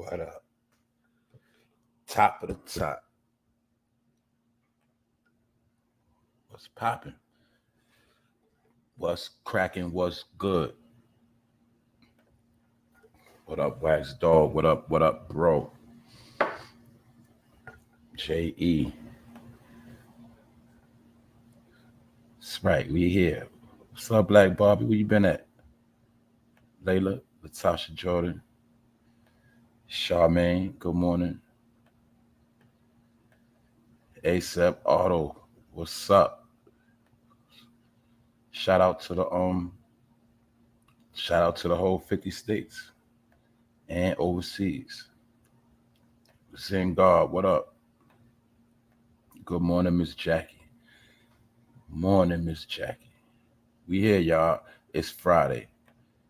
What up? Top of the top. What's popping? What's cracking? What's good? What up, Wax Dog? What up? What up, bro? JE. That's right. We here. What's up, Black Bobby? Where you been at? Layla, Latasha Jordan, Charmaine. Good morning. ASAP Auto. What's up? Shout out to the whole 50 states and overseas. Zen God, what up? Good morning, Miss Jackie. Morning, Miss Jackie. We here, y'all. It's Friday.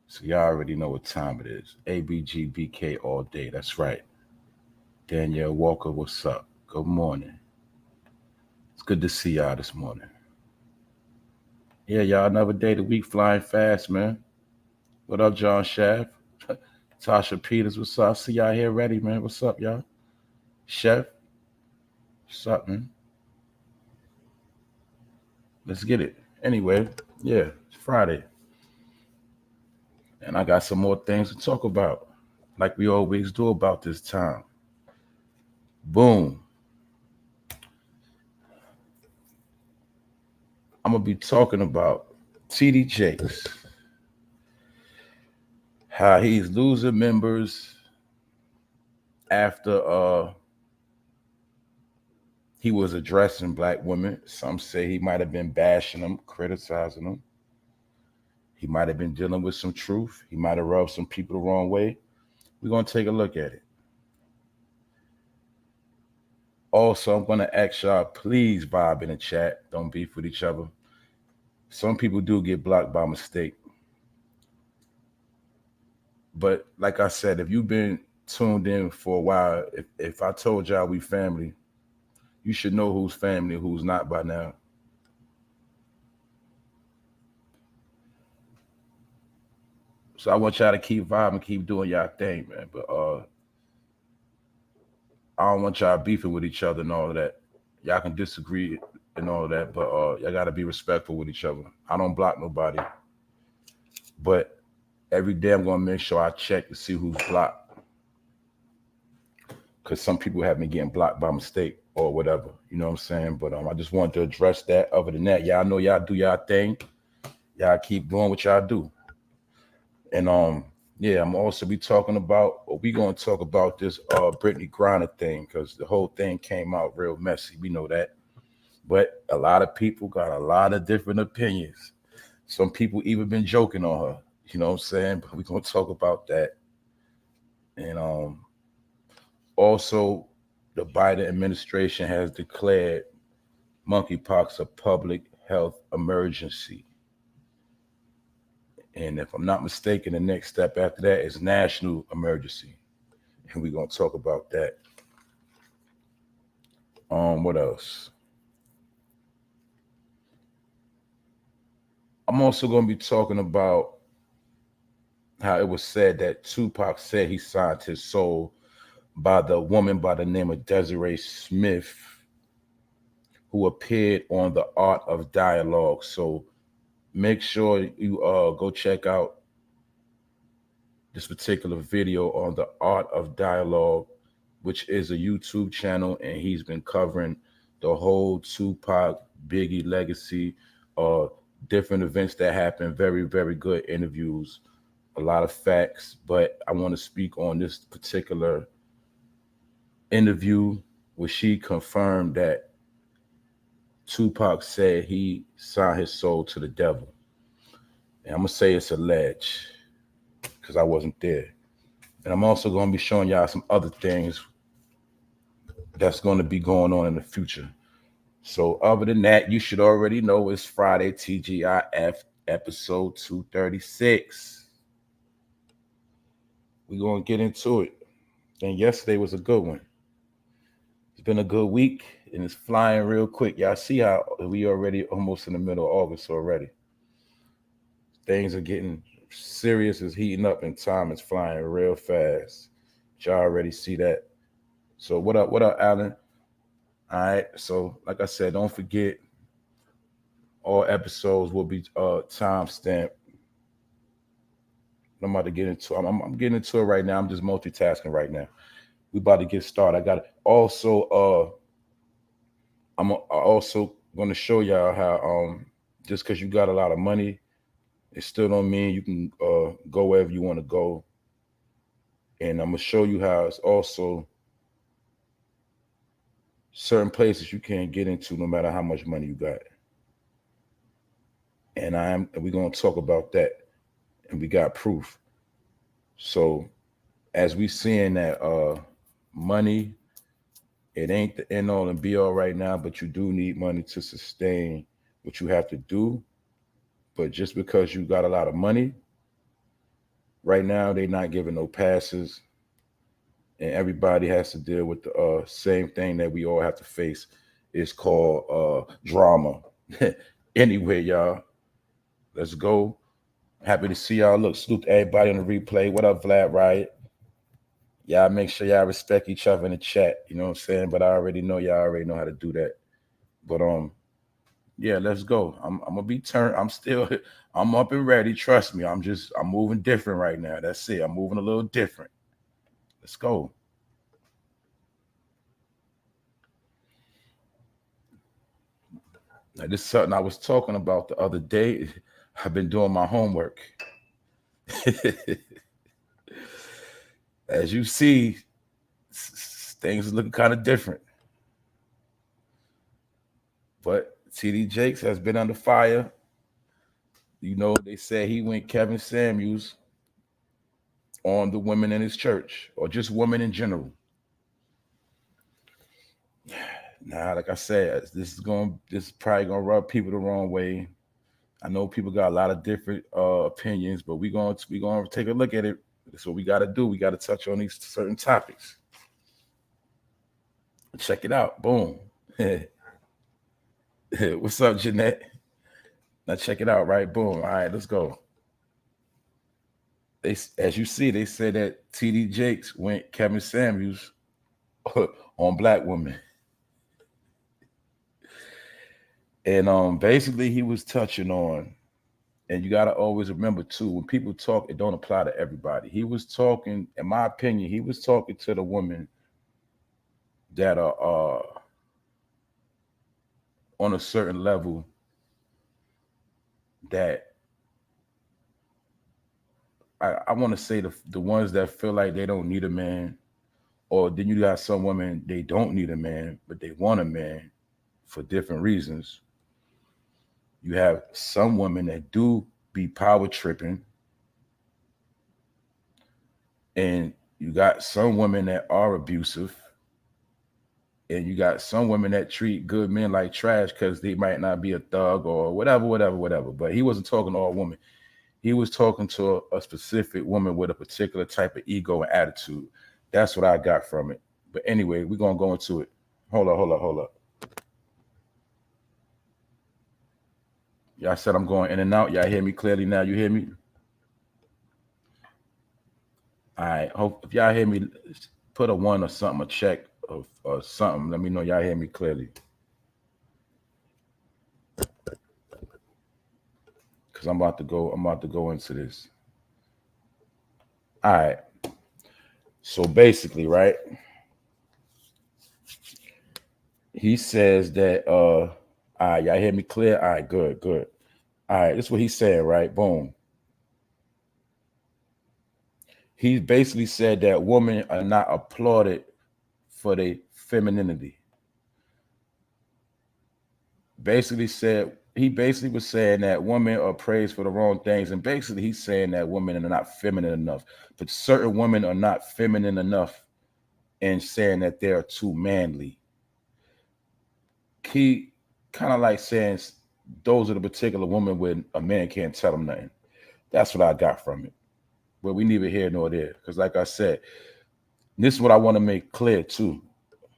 So y'all already know what time it is. ABGBK all day. That's right. Danielle Walker, what's up? Good morning. It's good to see y'all this morning. Yeah, y'all, another day of the week flying fast, man. What up, John Chef? Tasha Peters, what's up? I see y'all here ready, man. What's up, y'all? Chef? What's up, man? Let's get it. Anyway, yeah, it's Friday. And I got some more things to talk about, like we always do about this time. Boom. I'm going to be talking about tdjakes, how he's losing members after he was addressing black women. Some say he might have been bashing them, criticizing them. He might have been dealing with some truth. He might have rubbed some people the wrong way. We're going to take a look at it. Also, I'm going to ask y'all, please vibe in the chat. Don't beef with each other. Some people do get blocked by mistake. But like I said, if you've been tuned in for a while, if I told y'all we family, you should know who's family and who's not by now. So I want y'all to keep vibing, keep doing y'all thing, man. But I don't want y'all beefing with each other and all of that. Y'all can disagree and all of that, but y'all got to be respectful with each other. I don't block nobody. But every day I'm going to make sure I check to see who's blocked. Because some people have been getting blocked by mistake or whatever. You know what I'm saying? But I just wanted to address that. Other than that, y'all know y'all do y'all thing. Y'all keep doing what y'all do. And yeah, I'm also be talking about, or we going to talk about this Brittney Griner thing, because the whole thing came out real messy. We know that. But a lot of people got a lot of different opinions. Some people even been joking on her. You know what I'm saying? But we're going to talk about that. And also, the Biden administration has declared monkeypox a public health emergency. And if I'm not mistaken, the next step after that is national emergency. And we're going to talk about that. What else? I'm also going to be talking about how it was said that Tupac said he signed his soul by the woman by the name of DESIREE Smith, who appeared on The Art of Dialogue. So make sure you go check out this particular video on The Art of Dialogue, which is a YouTube channel, and he's been covering the whole Tupac, Biggie legacy, different events that happened, very, very good interviews, a lot of facts. But I want to speak on this particular interview where she confirmed that Tupac said he signed his soul to the devil. And I'm going to say it's alleged because I wasn't there. And I'm also going to be showing y'all some other things that's going to be going on in the future. So other than that, you should already know it's Friday, TGIF, episode 236. We're going to get into it. And yesterday was a good one. It's been a good week, and it's flying real quick. Y'all see how we already almost in the middle of August already. Things are getting serious, it's heating up, and time is flying real fast. Y'all already see that. So what up, Alan? All right. So like I said, don't forget all episodes will be time stamped. I'm about to get into. I'm getting into it right now. I'm just multitasking right now. We about to get started. I got to also. I'm also going to show y'all how just because you got a lot of money, it still don't mean you can go wherever you want to go. And I'm gonna show you how it's also certain places you can't get into no matter how much money you got. And we're gonna talk about that, and we got proof. So as we seeing that money, it ain't the end all and be all right now, but you do need money to sustain what you have to do. But just because you got a lot of money, right now they're not giving no passes, and everybody has to deal with the same thing that we all have to face. It's called drama. Anyway, y'all, let's go. Happy to see y'all. Look, salute to everybody on the replay. What up, Vlad Riot? Y'all make sure y'all respect each other in the chat. You know what I'm saying? But I already know y'all already know how to do that. But yeah, let's go. I'm gonna be turned. I'm up and ready. Trust me. I'm moving different right now. That's it. I'm moving a little different. Let's go. Now, this is something I was talking about the other day. I've been doing my homework. As you see, things are looking kind of different. But TD Jakes has been under fire. You know, they say he went Kevin Samuels on the women in his church, or just women in general. Now, like I said, this is probably gonna rub people the wrong way. I know people got a lot of different opinions, but we're gonna take a look at it. That's what we gotta do. We gotta touch on these certain topics. Check it out. Boom. What's up, Jeanette? Now check it out, right? Boom. All right, let's go. As you see, they said that TD Jakes went Kevin Samuels on black women. And basically he was touching on, and you got to always remember too, when people talk, it don't apply to everybody. He was talking, in my opinion, he was talking to the women that are on a certain level that I want to say the ones that feel like they don't need a man, or then you got some women, they don't need a man, but they want a man for different reasons. You have some women that do be power tripping, and you got some women that are abusive, and you got some women that treat good men like trash because they might not be a thug or whatever. But he wasn't talking to all women. He was talking to a specific woman with a particular type of ego and attitude. That's what I got from it. But anyway, we're going to go into it. Hold up. Y'all said I'm going in and out. Y'all hear me clearly now? You hear me? All right. Hope if y'all hear me, put a 1 or something, a check or something. Let me know y'all hear me clearly. Because I'm about to go into this. All right. So basically, right? He says that all right, y'all hear me clear? All right, good. All right, this is what he's saying, right? Boom. He basically said that women are not applauded for their femininity. He basically was saying that women are praised for the wrong things, and basically he's saying that women are not feminine enough. But certain women are not feminine enough, and saying that they are too manly. He kind of like saying those are the particular women when a man can't tell them nothing. That's what I got from it. But we neither here nor there. Because like I said, this is what I want to make clear too.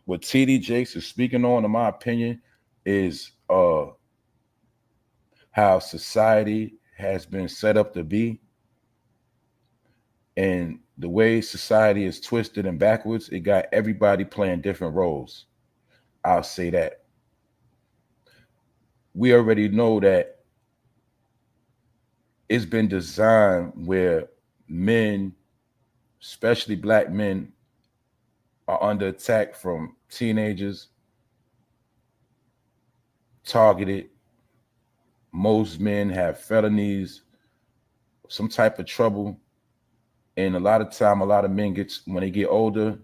What TD Jakes is speaking on, in my opinion, is how society has been set up to be. And the way society is twisted and backwards, it got everybody playing different roles. I'll say that. We already know that it's been designed where men, especially black men, are under attack from teenagers, targeted. Most men have felonies, some type of trouble. And a lot of time, a lot of men when they get older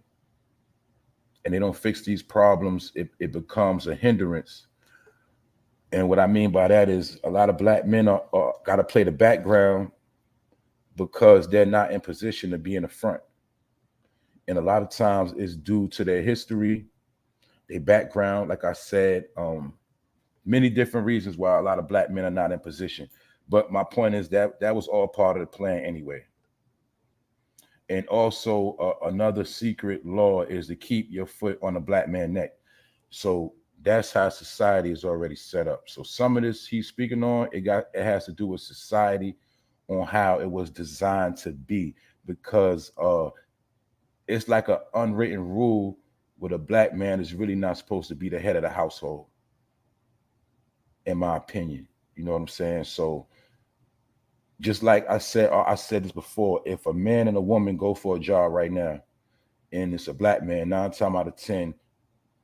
and they don't fix these problems, it becomes a hindrance. And what I mean by that is a lot of black men are got to play the background because they're not in position to be in the front. And a lot of times it's due to their history, their background, like I said, many different reasons why a lot of black men are not in position. But my point is that was all part of the plan anyway. And also another secret law is to keep your foot on a black man's neck. So that's how society is already set up. So some of this he's speaking on, it has to do with society on how it was designed to be, because it's like an unwritten rule where a black man is really not supposed to be the head of the household, in my opinion. You know what I'm saying? So just like I said this before, if a man and a woman go for a job right now and it's a black man, 9 times out of 10,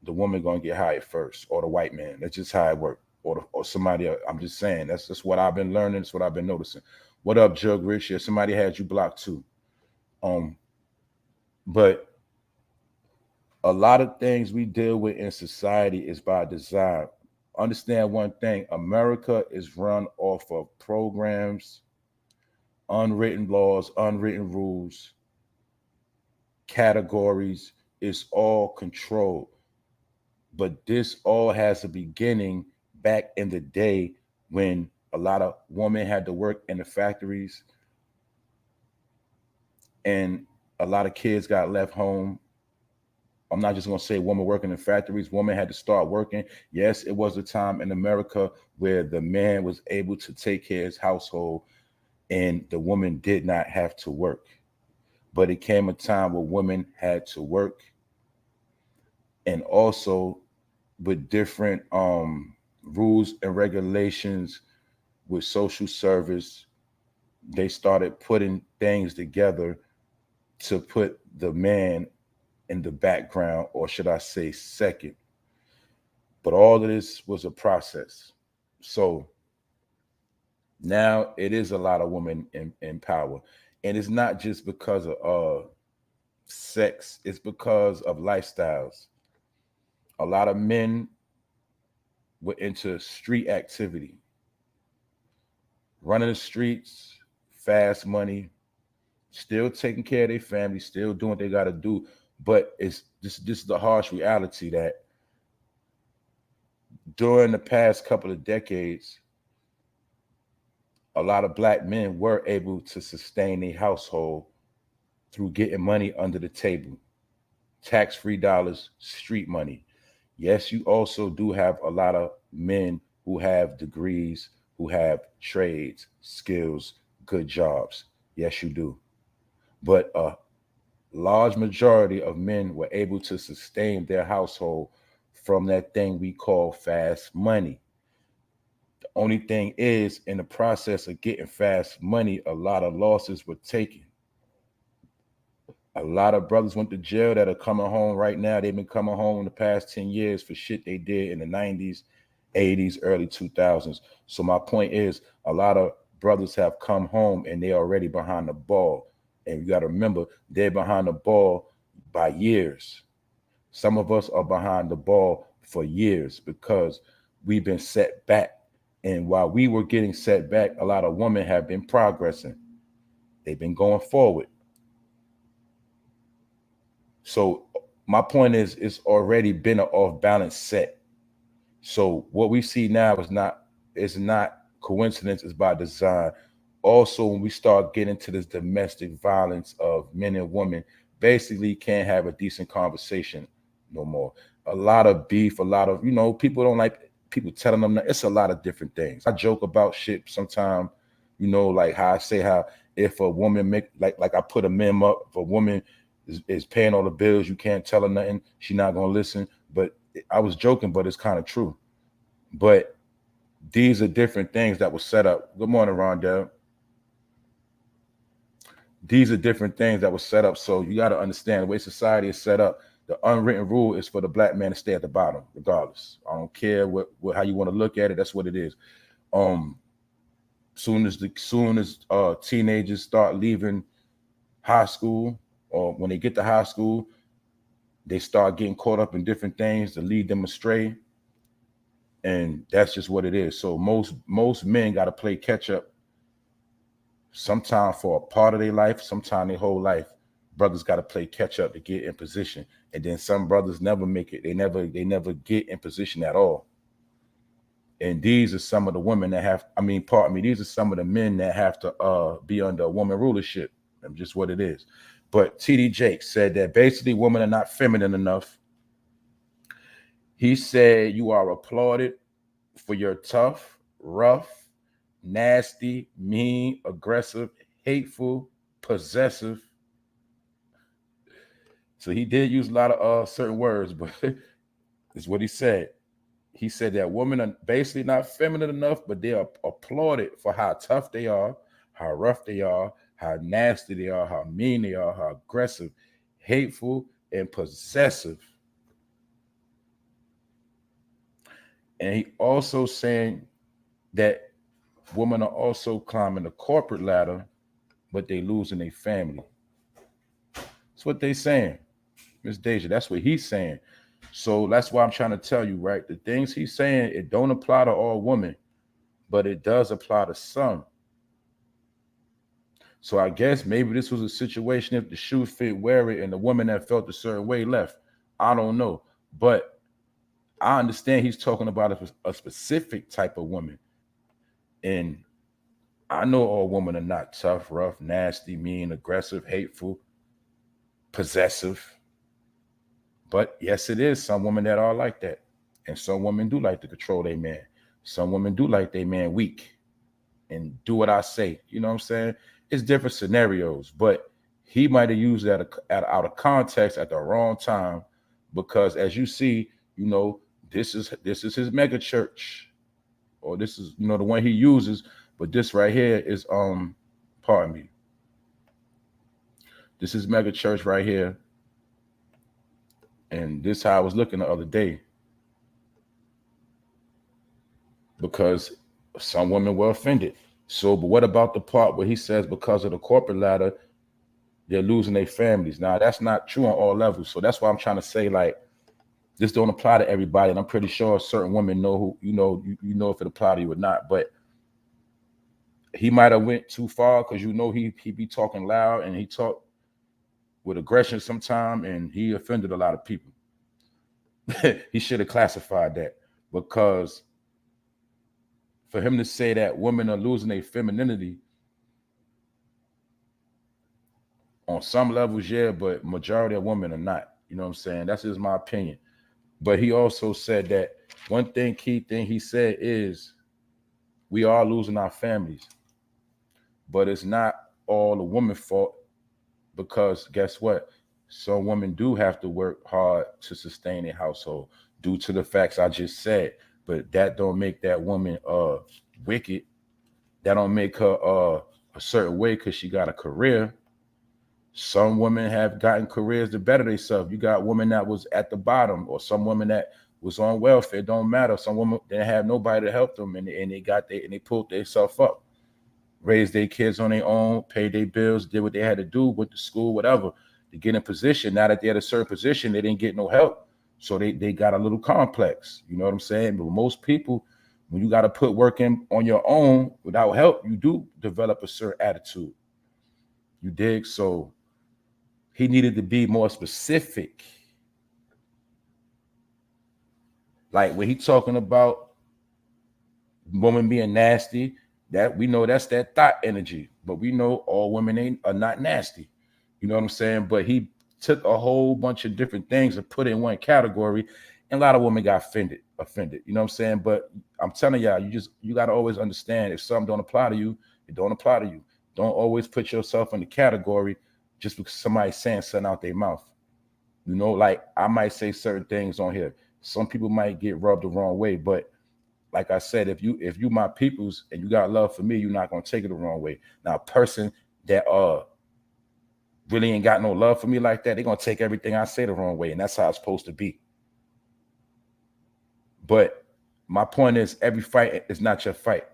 the woman gonna get hired first, or the white man. That's just how it works. Or somebody else. I'm just saying, that's just what I've been learning. That's what I've been noticing. What up, Jug Rich? Yeah, somebody had you blocked too. But a lot of things we deal with in society is by design. Understand one thing: America is run off of programs, unwritten laws, unwritten rules, categories. It's all controlled. But this all has a beginning back in the day when a lot of women had to work in the factories and a lot of kids got left home. I'm not just going to say women working in factories. Women had to start working. Yes, it was a time in America where the man was able to take care of his household and the woman did not have to work. But it came a time where women had to work, and also with different rules and regulations with social service, they started putting things together to put the man in the background, or should I say second. But all of this was a process. So now it is a lot of women in power. And it's not just because of sex, it's because of lifestyles. A lot of men were into street activity, running the streets, fast money, still taking care of their family, still doing what they got to do. But it's this is the harsh reality that during the past couple of decades, a lot of black men were able to sustain a household through getting money under the table, tax-free dollars, street money. Yes, you also do have a lot of men who have degrees, who have trades, skills, good jobs. Yes, you do. But a large majority of men were able to sustain their household from that thing we call fast money. The only thing is, in the process of getting fast money, a lot of losses were taken. A lot of brothers went to jail that are coming home right now. They've been coming home in the past 10 years for shit they did in the 90s, 80s, early 2000s. So my point is, a lot of brothers have come home and they're already behind the ball. And you got to remember, they're behind the ball by years. Some of us are behind the ball for years because we've been set back. And while we were getting set back, a lot of women have been progressing. They've been going forward. So my point is, it's already been an off-balance set. So what we see now is not coincidence, it's by design. Also, when we start getting to this domestic violence of men and women, basically can't have a decent conversation no more. A lot of beef, a lot of, people don't like people telling them that. It's a lot of different things. I joke about shit sometimes, like how I say how if a woman make like I put a meme up, if a woman is paying all the bills, you can't tell her nothing, she's not gonna listen. But I was joking, but it's kind of true. But these are different things that were set up. Good morning, Rondell. These are different things that were set up. So you got to understand the way society is set up. The unwritten rule is for the black man to stay at the bottom, regardless. I don't care what how you want to look at it. That's what it is. Soon as teenagers start leaving high school, or when they get to high school, they start getting caught up in different things to lead them astray. And that's just what it is. So most men got to play catch up. Sometime for a part of their life, sometime their whole life. Brothers got to play catch up to get in position. And then some brothers never make it. They never get in position at all. And these are some of the women that have, these are some of the men that have to be under a woman rulership. That's just what it is. But TD Jakes said that basically women are not feminine enough. He said you are applauded for your tough, rough, nasty, mean, aggressive, hateful, possessive. So he did use a lot of certain words, but it's what he said. He said that women are basically not feminine enough, but they are applauded for how tough they are, how rough they are, how nasty they are, how mean they are, how aggressive, hateful, and possessive. And he also saying that women are also climbing the corporate ladder, but they losing their family. That's what they saying, Miss Deja. That's what he's saying. So that's why I'm trying to tell you, right? The things he's saying, it don't apply to all women, but it does apply to some. So I guess maybe this was a situation if the shoe fit, wear it, and the woman that felt a certain way left. I don't know. But I understand he's talking about a specific type of woman. And I know all women are not tough, rough, nasty, mean, aggressive, hateful, possessive. But yes, it is some women that are like that. And some women do like to control their man. Some women do like their man weak and do what I say. You know what I'm saying? It's different scenarios, but he might have used that out of context at the wrong time, because as you see, you know, this is his mega church, or this is, you know, the one he uses. But this right here is pardon me. This is mega church right here. And this is how I was looking the other day, because some women were offended. So, but what about the part where he says because of the corporate ladder, they're losing their families? Now, that's not true on all levels. So that's why I'm trying to say, like, this don't apply to everybody. And I'm pretty sure certain women know who, you know if it apply to you or not. But he might have went too far, because you know he be talking loud and he talk with aggression sometime, and he offended a lot of people. He should have classified that, because for him to say that women are losing their femininity, on some levels, yeah, but majority of women are not. You know what I'm saying? That's just my opinion. But he also said that one key thing he said is we are losing our families, but it's not all the woman's fault, because guess what? Some women do have to work hard to sustain a household due to the facts I just said. But that don't make that woman wicked. That don't make her a certain way because she got a career. Some women have gotten careers to better themselves. You got women that was at the bottom, or some women that was on welfare. It don't matter. Some women didn't have nobody to help them, and they pulled themselves up, raised their kids on their own, paid their bills, did what they had to do, went to school, whatever, to get in position. Now that they're at a certain position, they didn't get no help. So they got a little complex. You know what I'm saying? But most people, when you got to put work in on your own without help, you do develop a certain attitude. You dig? So he needed to be more specific. Like when he talking about women being nasty, that we know that's that thought energy, but we know all women are not nasty. You know what I'm saying? But he took a whole bunch of different things and put it in one category, and a lot of women got offended. You know what I'm saying? But I'm telling y'all, you got to always understand, if something don't apply to you, it don't apply to you. Don't always put yourself in the category just because somebody's saying something out their mouth. You know, like I might say certain things on here. Some people might get rubbed the wrong way, but like I said, if you my peoples and you got love for me, you're not gonna take it the wrong way. Now, a person that really ain't got no love for me like that, they're gonna take everything I say the wrong way, and that's how it's supposed to be. But my point is, every fight is not your fight,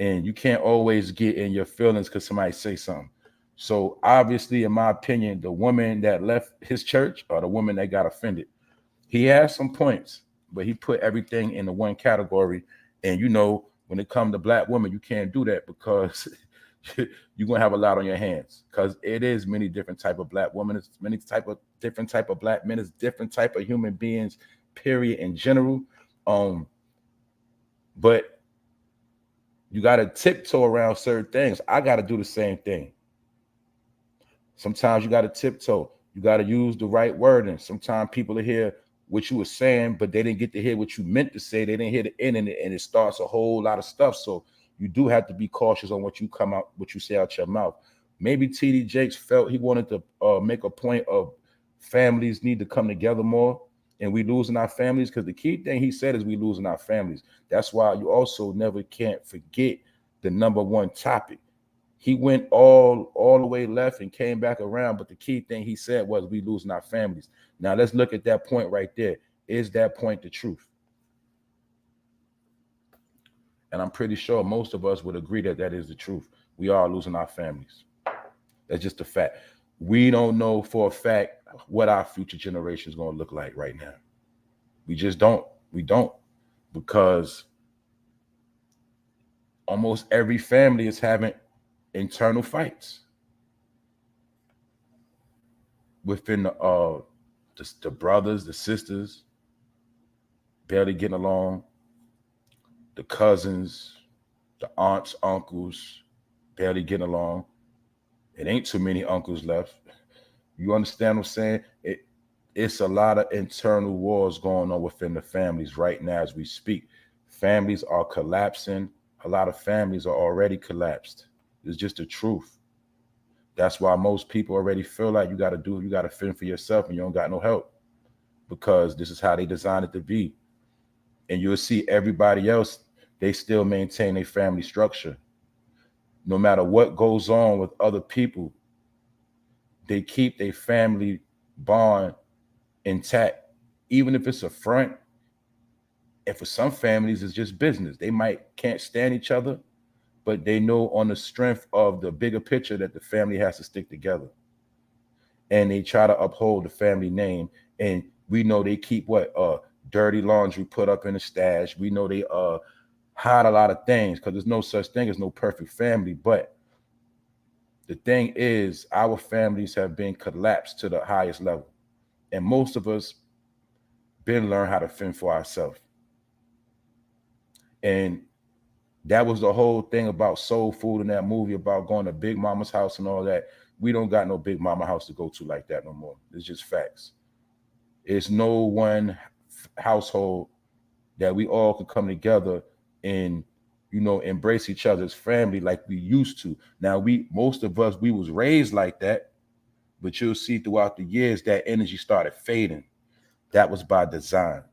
and you can't always get in your feelings because somebody say something. So obviously, in my opinion, the woman that left his church or the woman that got offended, he has some points, but he put everything in the one category. And you know, when it comes to black women, you can't do that because you're gonna have a lot on your hands, because it is many different type of black women, it's many different type of black men, it's different type of human beings, period, in general. But you gotta tiptoe around certain things. I gotta do the same thing. Sometimes you gotta tiptoe. You gotta use the right wording. Sometimes people are hear what you were saying, but they didn't get to hear what you meant to say. They didn't hear the end, and it starts a whole lot of stuff. So you do have to be cautious on what you say out your mouth. Maybe TD Jakes felt he wanted to make a point of families need to come together more, and we losing our families, because the key thing he said is we losing our families. That's why you also never can't forget the number one topic. He went all the way left and came back around, but the key thing he said was we losing our families. Now let's look at that point right there. Is that point the truth? And I'm pretty sure most of us would agree that that is the truth. We are losing our families. That's just a fact. We don't know for a fact what our future generation is going to look like right now. We just don't. We don't, because almost every family is having internal fights within the brothers, the sisters, barely getting along, the cousins, the aunts, uncles, barely getting along. It ain't too many uncles left. You understand what I'm saying? It's a lot of internal wars going on within the families right now as we speak. Families are collapsing. A lot of families are already collapsed. It's just the truth. That's why most people already feel like you got to fend for yourself and you don't got no help, because this is how they designed it to be. And you'll see everybody else, they still maintain a family structure. No matter what goes on with other people, they keep their family bond intact, even if it's a front. And for some families, it's just business. They can't stand each other, but they know on the strength of the bigger picture that the family has to stick together. And they try to uphold the family name. And we know they keep dirty laundry put up in the stash. We know they hide a lot of things, because there's no such thing as no perfect family. But the thing is, our families have been collapsed to the highest level. And most of us been learn how to fend for ourselves. And that was the whole thing about soul food in that movie, about going to Big Mama's house and all that. We don't got no Big Mama house to go to like that no more. It's just facts. It's no one household that we all could come together and, you know, embrace each other's family like we used to. Now, most of us, we was raised like that, but you'll see throughout the years that energy started fading. That was by design.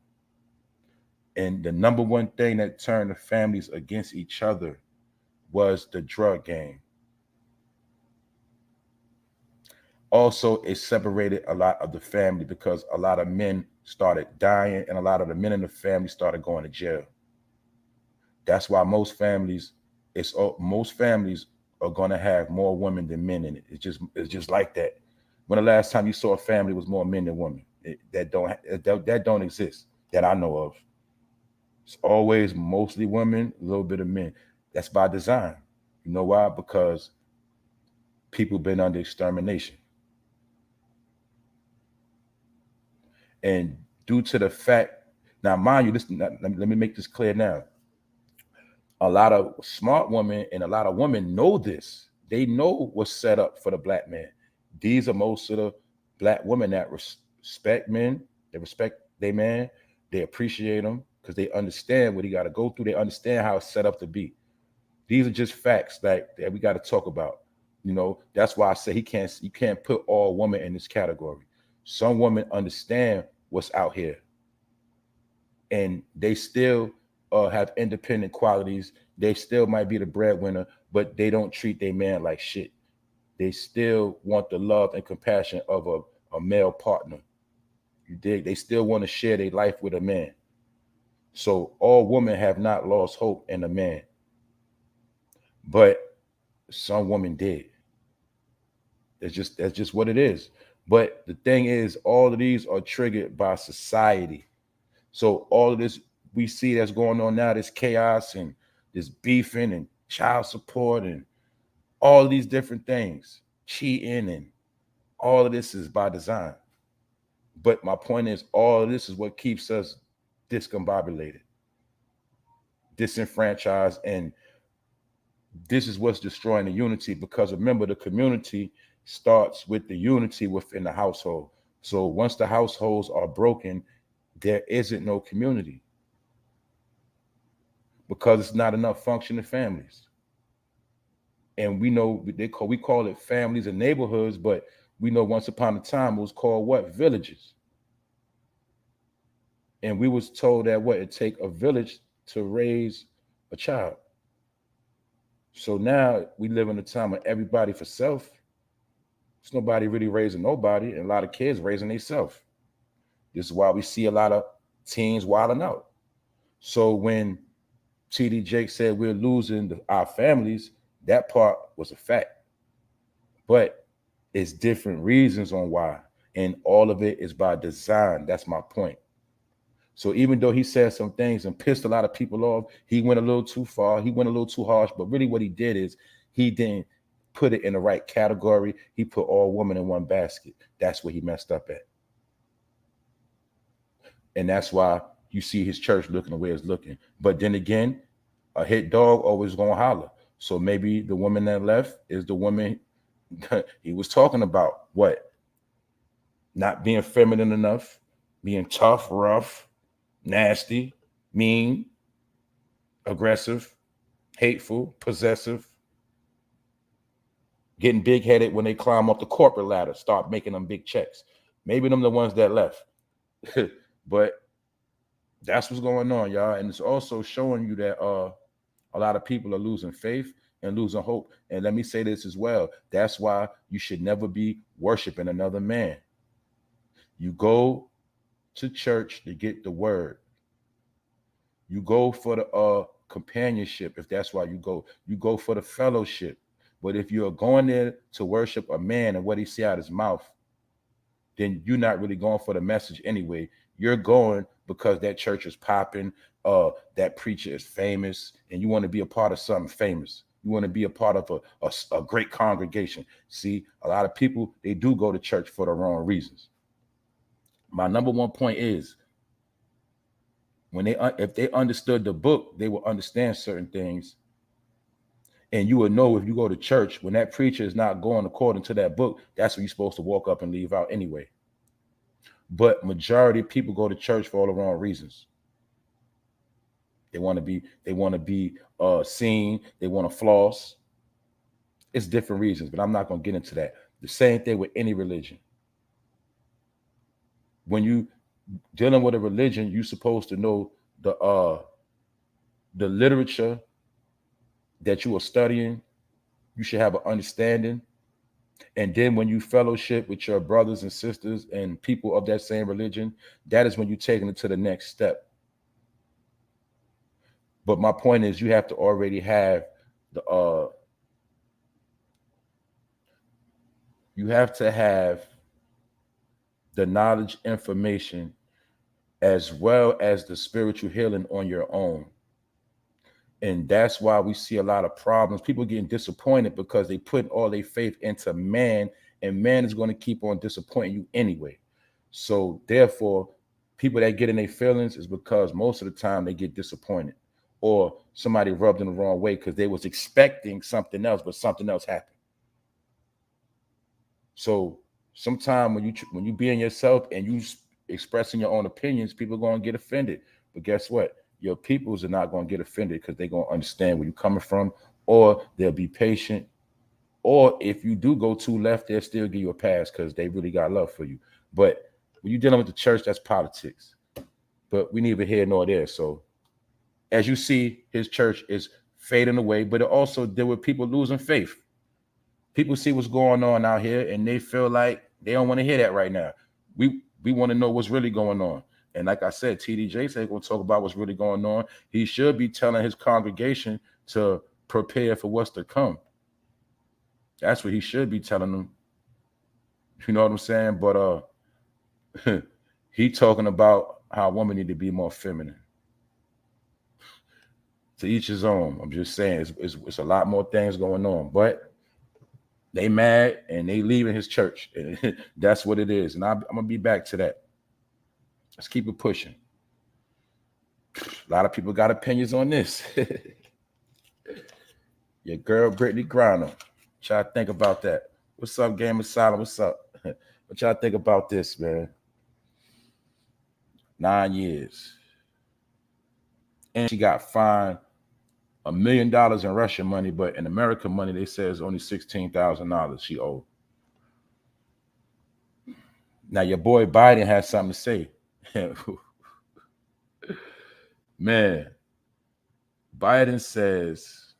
And the number one thing that turned the families against each other was the drug game. Also, it separated a lot of the family, because a lot of men started dying and a lot of the men in the family started going to jail. That's why most families are going to have more women than men in it. It's just like that. When the last time you saw a family was more men than women? That don't exist that I know of. It's always mostly women, a little bit of men. That's by design. You know why? Because people been under extermination. And due to the fact, now mind you, let me make this clear now. A lot of smart women and a lot of women know this. They know what's set up for the black man. These are most of the black women that respect men. They respect their man. They appreciate them because they understand what he got to go through. They understand how it's set up to be. These are just facts that we got to talk about. You know, that's why I say you can't put all women in this category. Some women understand what's out here, and they still have independent qualities. They still might be the breadwinner, but they don't treat their man like shit. They still want the love and compassion of a male partner. You dig? They still want to share their life with a man. So all women have not lost hope in a man, but some women did. That's just what it is. But the thing is, all of these are triggered by society. So all of this we see that's going on now, this chaos and this beefing and child support and all of these different things, cheating, and all of this is by design. But my point is, all of this is what keeps us discombobulated, disenfranchised, and this is what's destroying the unity, because remember, the community starts with the unity within the household. So once the households are broken, there isn't no community, because it's not enough functioning families. And we know we call it families and neighborhoods, but we know once upon a time it was called what? Villages. And we was told that what? It take a village to raise a child. So now we live in a time of everybody for self. There's nobody really raising nobody, and a lot of kids raising themselves. This is why we see a lot of teens wilding out. So when TDJake said we're losing our families, that part was a fact. But it's different reasons on why, and all of it is by design. That's my point. So even though he said some things and pissed a lot of people off, he went a little too far, he went a little too harsh, but really what he did is he didn't put it in the right category. He put all women in one basket. That's where he messed up at. And that's why you see his church looking the way it's looking. But then again, a hit dog always gonna holler. So maybe the woman that left is the woman he was talking about. What? Not being feminine enough, being tough, rough, nasty, mean, aggressive, hateful, possessive, getting big-headed when they climb up the corporate ladder, start making them big checks. Maybe them the ones that left. But that's what's going on, y'all. And it's also showing you that a lot of people are losing faith and losing hope. And let me say this as well. That's why you should never be worshiping another man. You go to church to get the word. You go for the companionship, if that's why you go. You go for the fellowship. But if you're going there to worship a man and what he say out his mouth, then you're not really going for the message anyway. You're going because that church is popping, that preacher is famous, and you want to be a part of something famous. You want to be a part of a great congregation. See, a lot of people, they do go to church for the wrong reasons. My number one point is, if they understood the book, they will understand certain things. And you will know if you go to church, when that preacher is not going according to that book, that's when you're supposed to walk up and leave out anyway. But majority of people go to church for all the wrong reasons. They want to be seen. They want to floss. It's different reasons, but I'm not going to get into that. The same thing with any religion. When you dealing with a religion, you're supposed to know the literature that you are studying. You should have an understanding. And then when you fellowship with your brothers and sisters and people of that same religion, that is when you're taking it to the next step. But my point is, you have to already have the knowledge, information, as well as the spiritual healing on your own. And that's why we see a lot of problems. People getting disappointed because they put all their faith into man, and man is going to keep on disappointing you anyway. So therefore, people that get in their feelings is because most of the time they get disappointed, or somebody rubbed them the wrong way because they was expecting something else, but something else happened. So sometimes when you being yourself and you expressing your own opinions, people are going to get offended. But guess what? Your peoples are not going to get offended because they're going to understand where you're coming from, or they'll be patient Or if you do go too left, they'll still give you a pass because they really got love for you. But when you're dealing with the church, that's politics. But we neither here nor there. So as you see, his church is fading away, but it also deal with people losing faith. People see what's going on out here and they feel like they don't want to hear that right now. We want to know what's really going on. And like I said, TDJ ain't going to talk about what's really going on. He should be telling his congregation to prepare for what's to come. That's what he should be telling them. You know what I'm saying? But he talking about how women need to be more feminine. To each his own. I'm just saying it's a lot more things going on. But they mad and they leaving his church. That's what it is. And I'm going to be back to that. Let's keep it pushing. A lot of people got opinions on this. Your girl, Brittney Griner. What y'all think about that? What's up, Game of Silence? What's up? What y'all think about this, man? 9 years. And she got fined $1 million in Russian money, but in American money, they say it's only $16,000 she owed. Now, your boy Biden has something to say. Man, Biden says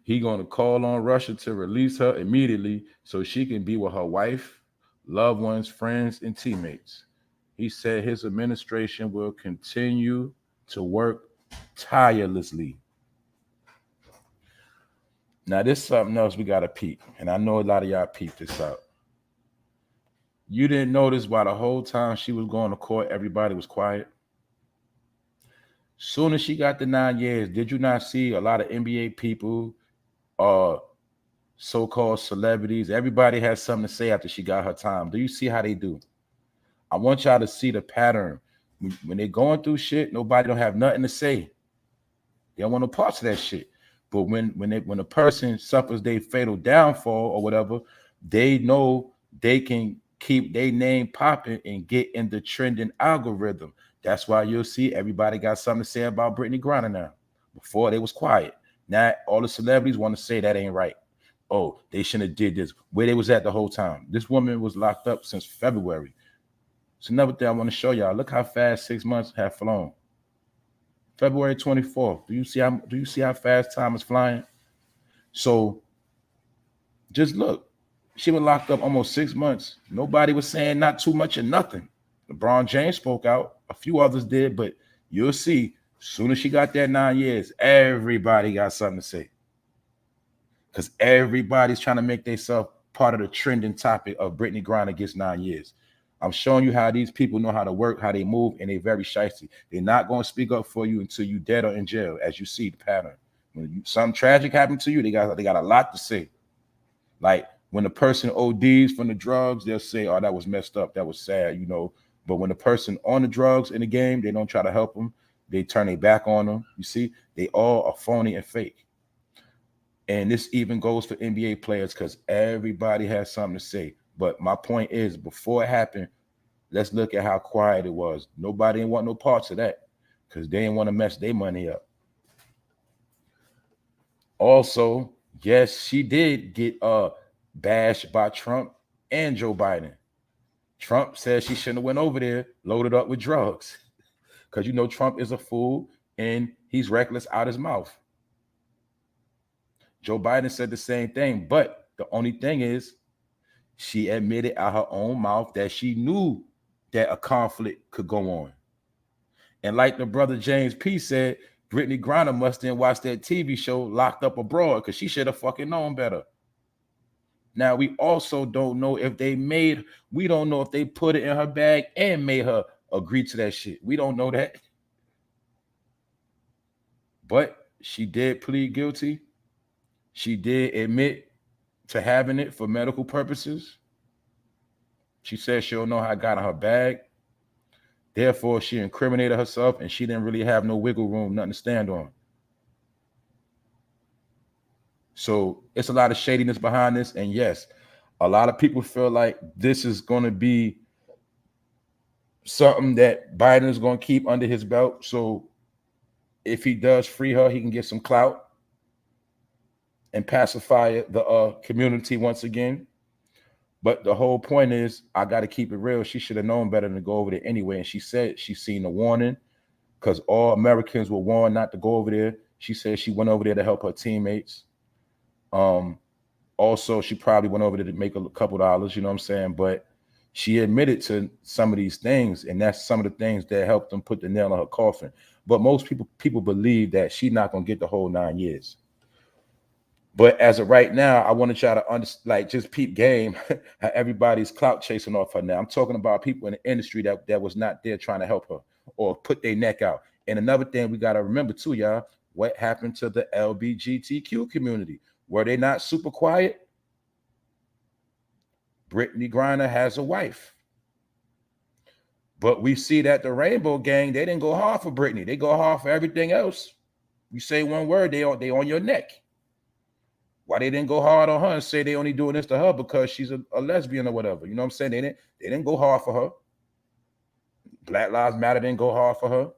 he going to call on Russia to release her immediately so she can be with her wife, loved ones, friends, and teammates. He said his administration will continue to work tirelessly. Now, this is something else we got to peep, and I know a lot of y'all peeped this out. You didn't notice why the whole time she was going to court, everybody was quiet? Soon as she got the 9 years, did you not see a lot of NBA people, so-called celebrities? Everybody has something to say after she got her time. Do you see how they do? I want y'all to see the pattern. When they're going through shit, nobody don't have nothing to say. They don't want no parts of that shit. But when a person suffers their fatal downfall or whatever, they know they can keep their name popping and get in the trending algorithm. That's why you'll see everybody got something to say about Brittney Griner now. Before they was quiet. Now all the celebrities want to say that ain't right. Oh, they shouldn't have did this. Where they was at the whole time. This woman was locked up since February. It's another thing I want to show y'all. Look how fast 6 months have flown. February 24th. Do you see how fast time is flying? So just look. She was locked up almost 6 months. Nobody was saying not too much or nothing. LeBron James spoke out. A few others did, but you'll see, as soon as she got that 9 years, everybody got something to say. Because everybody's trying to make themselves part of the trending topic of Brittney Griner gets 9 years. I'm showing you how these people know how to work, how they move, and they're very shifty. They're not going to speak up for you until you dead or in jail, as you see the pattern. When something tragic happened to you, they got a lot to say. Like when the person ODs from the drugs, they'll say, "Oh, that was messed up. That was sad," you know. But when the person on the drugs in the game, they don't try to help them. They turn their back on them. You see, they all are phony and fake. And this even goes for NBA players because everybody has something to say. But my point is, before it happened, let's look at how quiet it was. Nobody didn't want no parts of that because they didn't want to mess their money up. Also, yes, she did get bashed by Trump and Joe Biden. Trump says she shouldn't have went over there loaded up with drugs because, you know, Trump is a fool and he's reckless out his mouth. Joe Biden said the same thing, but the only thing is she admitted out her own mouth that she knew that a conflict could go on. And like the brother James P said, Brittney Griner must have watched that TV show Locked Up Abroad because she should have fucking known better. Now, we also don't know if we don't know if they put it in her bag and made her agree to that shit. We don't know that. But she did plead guilty. She did admit to having it for medical purposes. She said she don't know how it got in her bag. Therefore, she incriminated herself and she didn't really have no wiggle room, nothing to stand on. So it's a lot of shadiness behind this. And yes, a lot of people feel like this is going to be something that Biden is going to keep under his belt. So if he does free her, he can get some clout. and pacify the community once again. But the whole point is, I got to keep it real. She should have known better than to go over there anyway. And she said she's seen the warning because all Americans were warned not to go over there. She said she went over there to help her teammates. Also, she probably went over there to make a couple dollars, you know what I'm saying? But she admitted to some of these things, and that's some of the things that helped them put the nail in her coffin. But most people believe that she's not going to get the whole 9 years. But as of right now, I want to try to just peep game how everybody's clout chasing off her now. I'm talking about people in the industry that was not there trying to help her or put their neck out. And another thing we got to remember too, y'all, what happened to the LGBTQ community? Were they not super quiet? Brittney Griner has a wife. But we see that the Rainbow Gang, they didn't go hard for Brittney. They go hard for everything else. You say one word, they on your neck. Why they didn't go hard on her and say they only doing this to her because she's a lesbian or whatever? You know what I'm saying? They didn't go hard for her. Black Lives Matter didn't go hard for her.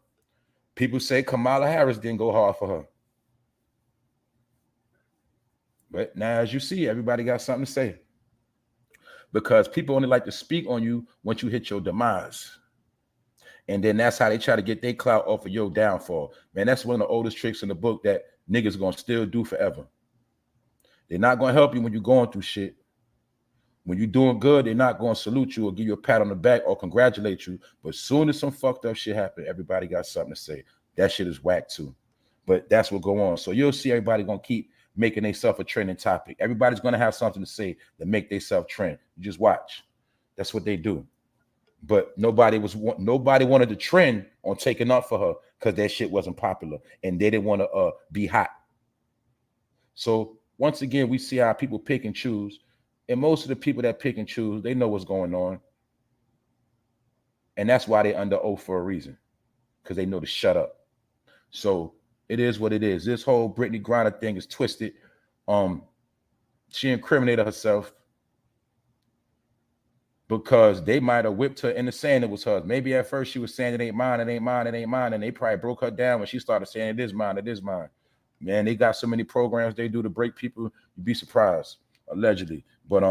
People say Kamala Harris didn't go hard for her. But now, as you see, everybody got something to say. Because people only like to speak on you once you hit your demise. And then that's how they try to get their clout off of your downfall. Man, that's one of the oldest tricks in the book that niggas are going to still do forever. They're not going to help you when you're going through shit. When you're doing good, they're not going to salute you or give you a pat on the back or congratulate you. But as soon as some fucked up shit happen, everybody got something to say. That shit is whack too. But that's what go on. So you'll see everybody going to keep making themselves a trending topic. Everybody's going to have something to say to make themselves trend. You just watch. That's what they do. But nobody wanted to trend on taking up for her because that shit wasn't popular and they didn't want to be hot. So once again, we see how people pick and choose. And most of the people that pick and choose, they know what's going on. And that's why they under oath for a reason. Because they know to shut up. So it is what it is. This whole Brittney Griner thing is twisted. She incriminated herself because they might have whipped her into saying it was hers. Maybe at first she was saying it ain't mine, it ain't mine, it ain't mine. And they probably broke her down when she started saying it is mine, it is mine. Man, they got so many programs they do to break people, you'd be surprised, allegedly. But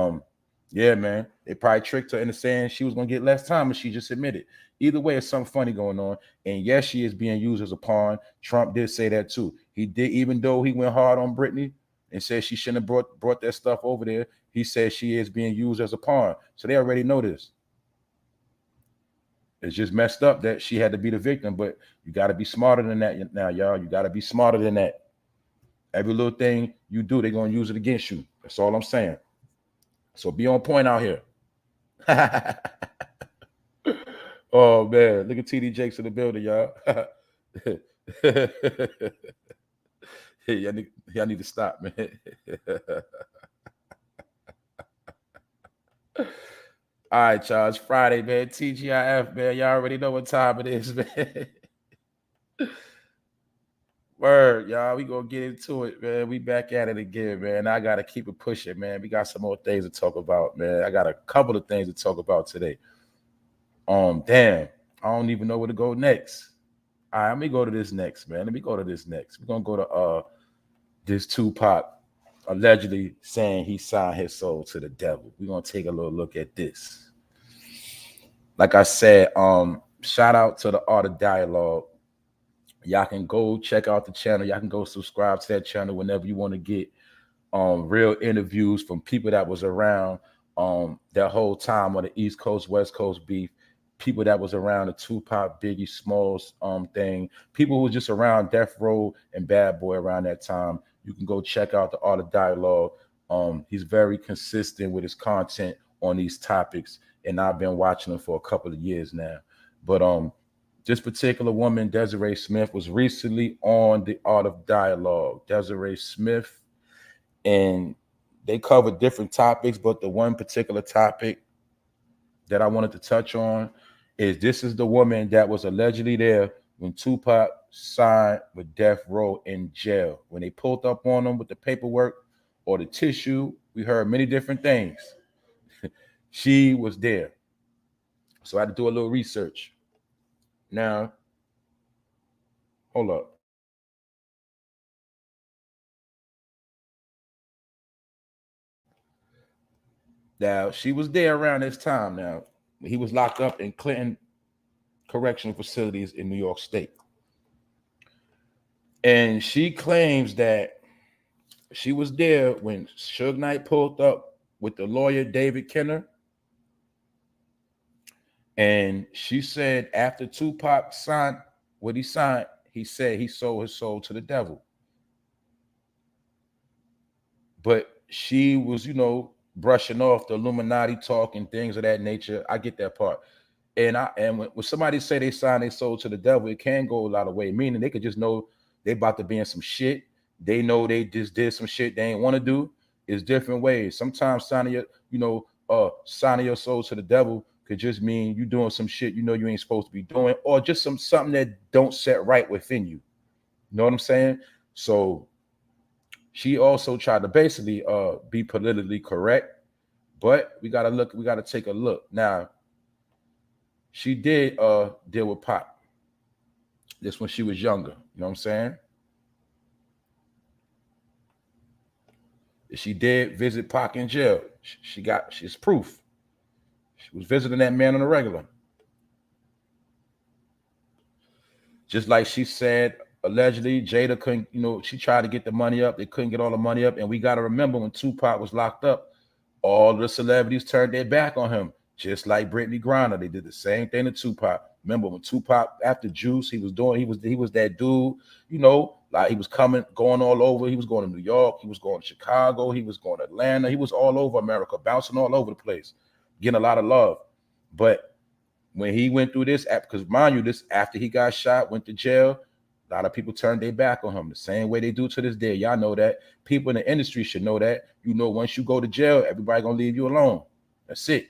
yeah, man, they probably tricked her into saying she was gonna get less time, and she just admitted. Either way, it's something funny going on. And yes, she is being used as a pawn. Trump did say that too. He did, even though he went hard on Brittney and said she shouldn't have brought that stuff over there, he said she is being used as a pawn. So they already know this. It's just messed up that she had to be the victim, but you got to be smarter than that now, y'all. You got to be smarter than that. Every little thing you do, they're going to use it against you. That's all I'm saying. So be on point out here. Oh, man. Look at tdjakes in the building, y'all. Hey, y'all need to stop, man. All right, y'all. It's Friday, man. TGIF, man. Y'all already know what time it is, man. Word, y'all. We gonna get into it, man. We back at it again, man. I gotta keep it pushing, man. We got some more things to talk about, man. I got a couple of things to talk about today. Damn, I don't even know where to go next. All right, let me go to this next, man. Let me go to this next. We're gonna go to this TUPAC allegedly saying he signed his soul to the devil. We're gonna take a little look at this. Like I said, shout out to the Art of Dialogue. Y'all can go check out the channel. Y'all can go subscribe to that channel whenever you want to get real interviews from people that was around that whole time on the East Coast, West Coast beef, people that was around the Tupac, Biggie Smalls thing, people who was just around Death Row and Bad Boy around that time. You can go check out the Art of Dialogue. He's very consistent with his content on these topics, and I've been watching him for a couple of years now. But this particular woman, Desiree Smith, was recently on the Art of Dialogue. Desiree Smith, and they covered different topics, but the one particular topic that I wanted to touch on is this is the woman that was allegedly there when Tupac signed with Death Row in jail. When they pulled up on him with the paperwork or the tissue, we heard many different things. She was there. So I had to do a little research. Now, hold up. Now, she was there around this time. Now, he was locked up in Clinton correctional facilities in New York State. And she claims that she was there when Suge Knight pulled up with the lawyer David Kenner. And she said after Tupac signed what he signed, he said he sold his soul to the devil. But she was, brushing off the Illuminati talk and things of that nature. I get that part. And when somebody say they signed their soul to the devil, it can go a lot of way. Meaning they could just know they about to be in some shit. They know they just did some shit they ain't want to do. It's different ways. Sometimes signing your soul to the devil could just mean you doing some shit you ain't supposed to be doing, or just something that don't set right within you. You know what I'm saying? So she also tried to basically be politically correct, but we gotta take a look. Now, she did deal with Pac. This when she was younger. You know what I'm saying? She did visit Pac in jail. She's proof. She was visiting that man on a regular. Just like she said, allegedly, Jada couldn't, she tried to get the money up. They couldn't get all the money up. And we got to remember when Tupac was locked up, all the celebrities turned their back on him. Just like Brittney Griner. They did the same thing to Tupac. Remember when Tupac, after Juice, he was that dude, like he was going all over. He was going to New York. He was going to Chicago. He was going to Atlanta. He was all over America, bouncing all over the place, getting a lot of love. But when he went through this, because mind you, this after he got shot, went to jail, a lot of people turned their back on him the same way they do to this day. Y'all know that. People in the industry should know that. Once you go to jail, everybody gonna leave you alone. That's it.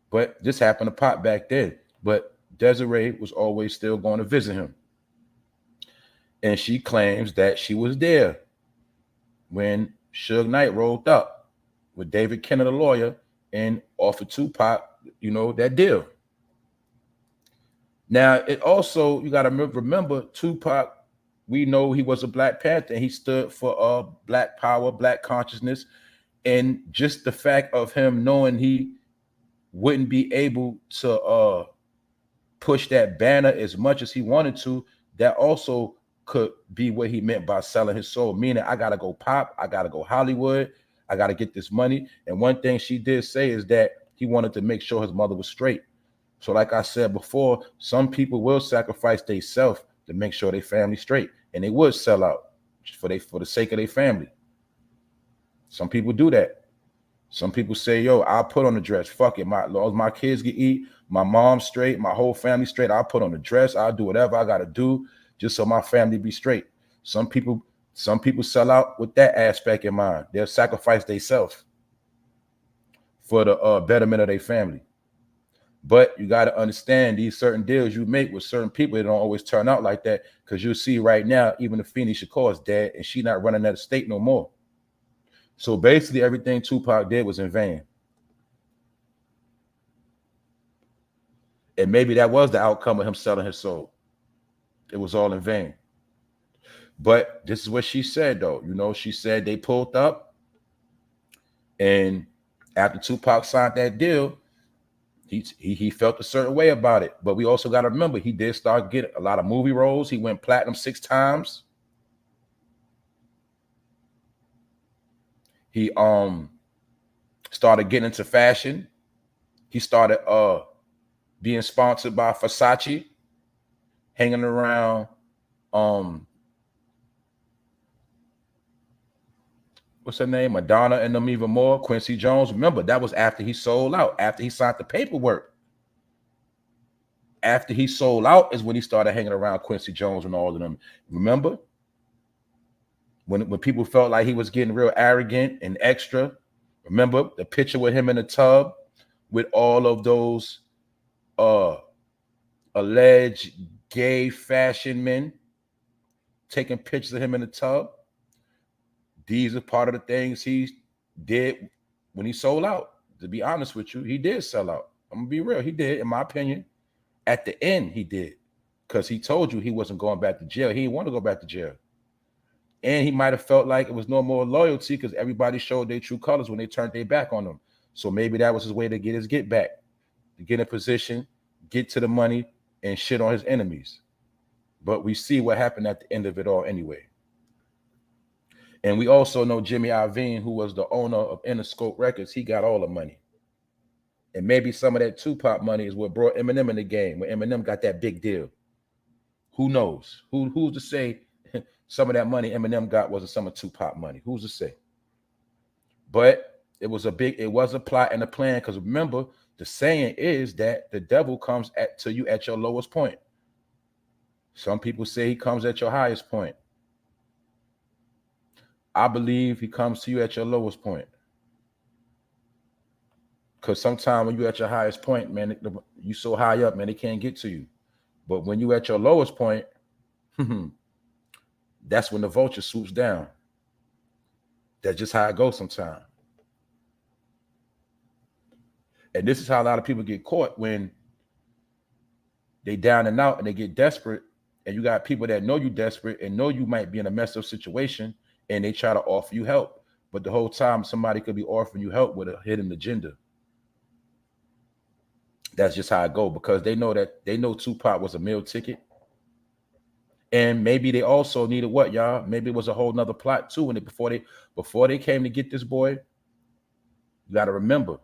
But this happened to Pop back then. But Desiree was always still going to visit him. And she claims that she was there when Suge Knight rolled up with David Kenner, the lawyer, and offered Tupac, that deal. Now, it also, you got to remember, Tupac, we know he was a Black Panther, and he stood for Black power, Black consciousness, and just the fact of him knowing he wouldn't be able to push that banner as much as he wanted to, that also could be what he meant by selling his soul, meaning I got to go pop, I got to go Hollywood, I got to get this money. And one thing she did say is that he wanted to make sure his mother was straight. So like I said before, some people will sacrifice themselves to make sure their family straight, and they would sell out for the sake of their family. Some people do that. Some people say, yo, I'll put on the dress. Fuck it. My kids can eat, my mom straight, my whole family straight. I'll put on the dress. I'll do whatever I got to do just so my family be straight. Some people sell out with that aspect in mind. They'll sacrifice themselves for the betterment of their family. But you got to understand, these certain deals you make with certain people, they don't always turn out like that, because you'll see right now, even Afeni Shakur is dead, and she's not running that estate no more. So basically, everything Tupac did was in vain. And maybe that was the outcome of him selling his soul. It was all in vain. But this is what she said, though. She said they pulled up, and after Tupac signed that deal, he felt a certain way about it. But we also got to remember, he did start getting a lot of movie roles. He went platinum 6 times. He started getting into fashion. He started being sponsored by Versace, hanging around what's her name? Madonna and them even more. Quincy Jones. Remember, that was after he sold out, after he signed the paperwork. After he sold out is when he started hanging around Quincy Jones and all of them. Remember? When people felt like he was getting real arrogant and extra. Remember the picture with him in the tub with all of those alleged gay fashion men taking pictures of him in the tub? These are part of the things he did when he sold out. To be honest with you, he did sell out. I'm gonna be real. He did, in my opinion. At the end, he did, because he told you he wasn't going back to jail. He didn't want to go back to jail. And he might have felt like it was no more loyalty because everybody showed their true colors when they turned their back on him. So maybe that was his way to get his get back, to get in position, get to the money, and shit on his enemies. But we see what happened at the end of it all anyway. And we also know Jimmy Iovine, who was the owner of Interscope Records, he got all the money. And maybe some of that Tupac money is what brought Eminem in the game, when Eminem got that big deal. Who knows? Who's to say some of that money Eminem got wasn't some of Tupac money? Who's to say? But it was a plot and a plan, because remember, the saying is that the devil comes to you at your lowest point. Some people say he comes at your highest point. I believe he comes to you at your lowest point. Because sometimes when you're at your highest point, man, you so high up, man, they can't get to you. But when you're at your lowest point, that's when the vulture swoops down. That's just how it goes sometimes. And this is how a lot of people get caught, when they down and out and they get desperate, and you got people that know you desperate and know you might be in a messed up situation, and they try to offer you help. But the whole time somebody could be offering you help with a hidden agenda. That's just how it go, because they know Tupac was a meal ticket. And maybe they also needed what, y'all? Maybe it was a whole nother plot too. And before they came to get this boy, you got to remember,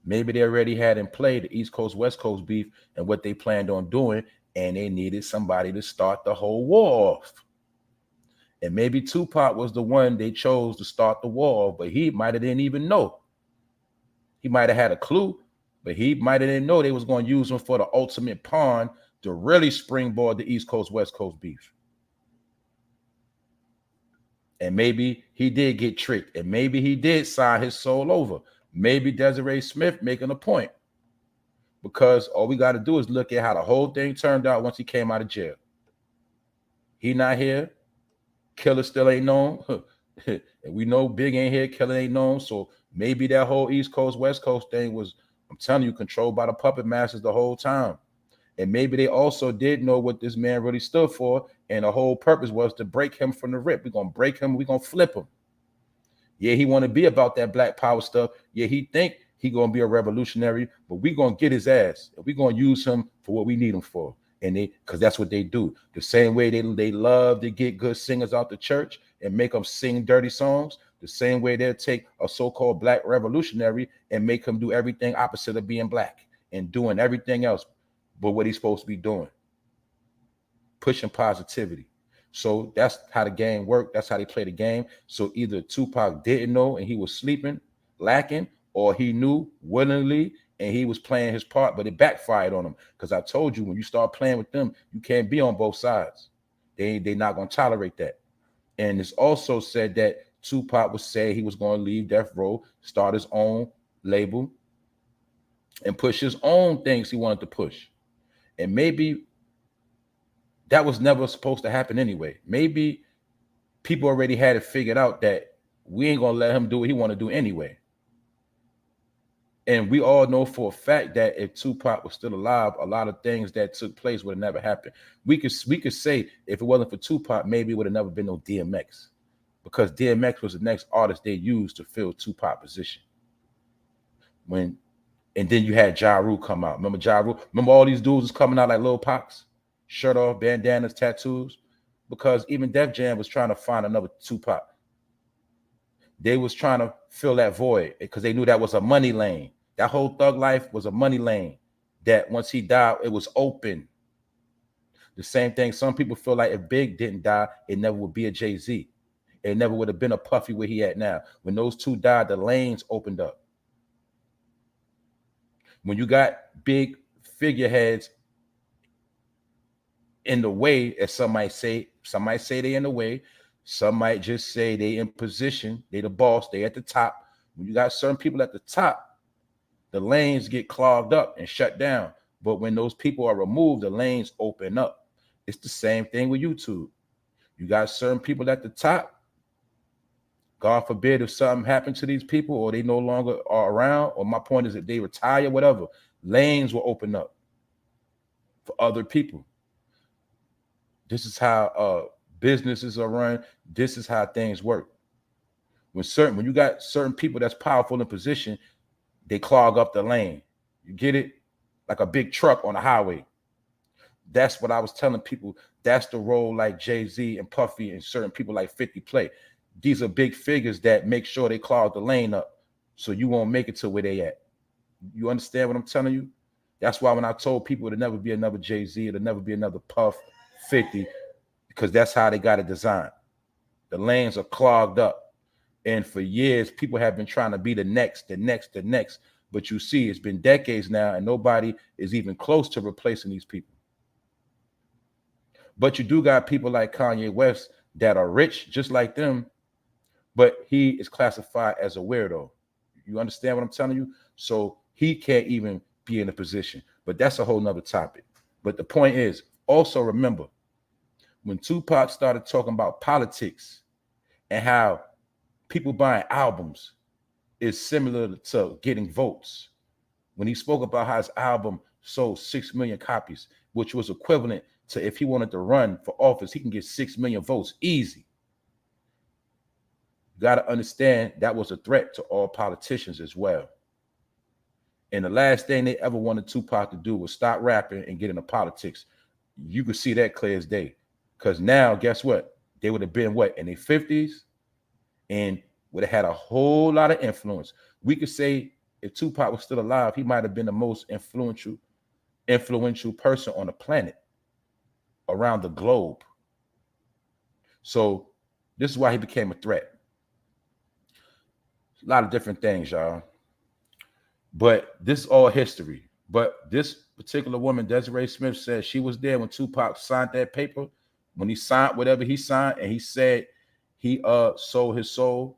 maybe they already had in play the East Coast, West Coast beef and what they planned on doing. And they needed somebody to start the whole war off. And maybe Tupac was the one they chose to start the war off, but he might have didn't even know. He might have had a clue, but he might have didn't know they was going to use him for the ultimate pawn to really springboard the East Coast, West Coast beef. And maybe he did get tricked, and maybe he did sign his soul over. Maybe Desiree Smith making a point, because all we got to do is look at how the whole thing turned out once he came out of jail. He not here. Killer still ain't known. And we know Big ain't here. Killer ain't known. So maybe that whole East Coast, West Coast thing was, I'm telling you, controlled by the puppet masters the whole time. And maybe they also did know what this man really stood for. And the whole purpose was to break him from the rip. We're going to break him. We're going to flip him. Yeah, he want to be about that black power stuff. Yeah, he think he going to be a revolutionary, but we going to get his ass. And we going to use him for what we need him for. And because that's what they do. The same way they love to get good singers out the church and make them sing dirty songs, the same way they'll take a so-called black revolutionary and make him do everything opposite of being black and doing everything else but what he's supposed to be doing. Pushing positivity. So that's how the game worked. That's how they play the game. So either Tupac didn't know and he was sleeping, lacking, or he knew willingly and he was playing his part, but it backfired on him. Because I told you, when you start playing with them, you can't be on both sides. They're not going to tolerate that. And it's also said that Tupac was saying he was going to leave Death Row, start his own label, and push his own things he wanted to push. And maybe that was never supposed to happen anyway. Maybe people already had it figured out that we ain't going to let him do what he want to do anyway. And we all know for a fact that if Tupac was still alive, a lot of things that took place would have never happened. We could say if it wasn't for Tupac, maybe it would have never been no DMX, because DMX was the next artist they used to fill Tupac position. And then you had Ja Rule come out. Remember Ja Rule? Remember all these dudes was coming out like Lil Pox, shirt off, bandanas, tattoos, because even Def Jam was trying to find another Tupac. They was trying to fill that void because they knew that was a money lane. That whole Thug Life was a money lane that once he died, it was open. The same thing, some people feel like if Big didn't die, it never would be a Jay-Z. It never would have been a Puffy where he at now. When those two died, the lanes opened up. When you got big figureheads in the way, as some might say they in the way, some might just say they in position, they the boss, they at the top. When you got certain people at the top, the lanes get clogged up and shut down. But when those people are removed, the lanes open up. It's the same thing with YouTube. You got certain people at the top. God forbid if something happened to these people or they no longer are around, or my point is that they retire, whatever, lanes will open up for other people. This is how businesses are run. This is how things work. When you got certain people that's powerful in position, they clog up the lane. You get it? Like a big truck on a highway. That's what I was telling people. That's the role like Jay-Z and Puffy and certain people like 50 play. These are big figures that make sure they clog the lane up so you won't make it to where they at. You understand what I'm telling you? That's why when I told people it'll never be another Jay-Z, it'll never be another Puff 50, because that's how they got it designed. The lanes are clogged up. And for years, people have been trying to be the next. But you see, it's been decades now, and nobody is even close to replacing these people. But you do got people like Kanye West that are rich, just like them, but he is classified as a weirdo. You understand what I'm telling you? So he can't even be in a position. But that's a whole nother topic. But the point is, also remember, when Tupac started talking about politics and how people buying albums is similar to getting votes, when he spoke about how his album sold 6 million copies, which was equivalent to if he wanted to run for office, he can get 6 million votes easy. You got to understand that was a threat to all politicians as well. And the last thing they ever wanted Tupac to do was stop rapping and get into politics. You could see that clear as day. Because now, guess what? They would have been what, in their 50s, and would have had a whole lot of influence. We could say if Tupac was still alive, he might have been the most influential person on the planet, around the globe. So this is why he became a threat. A lot of different things, y'all. But this is all history. But this particular woman, DESIREE Smith, said she was there when Tupac signed that paper, when he signed whatever he signed, and he said he sold his soul,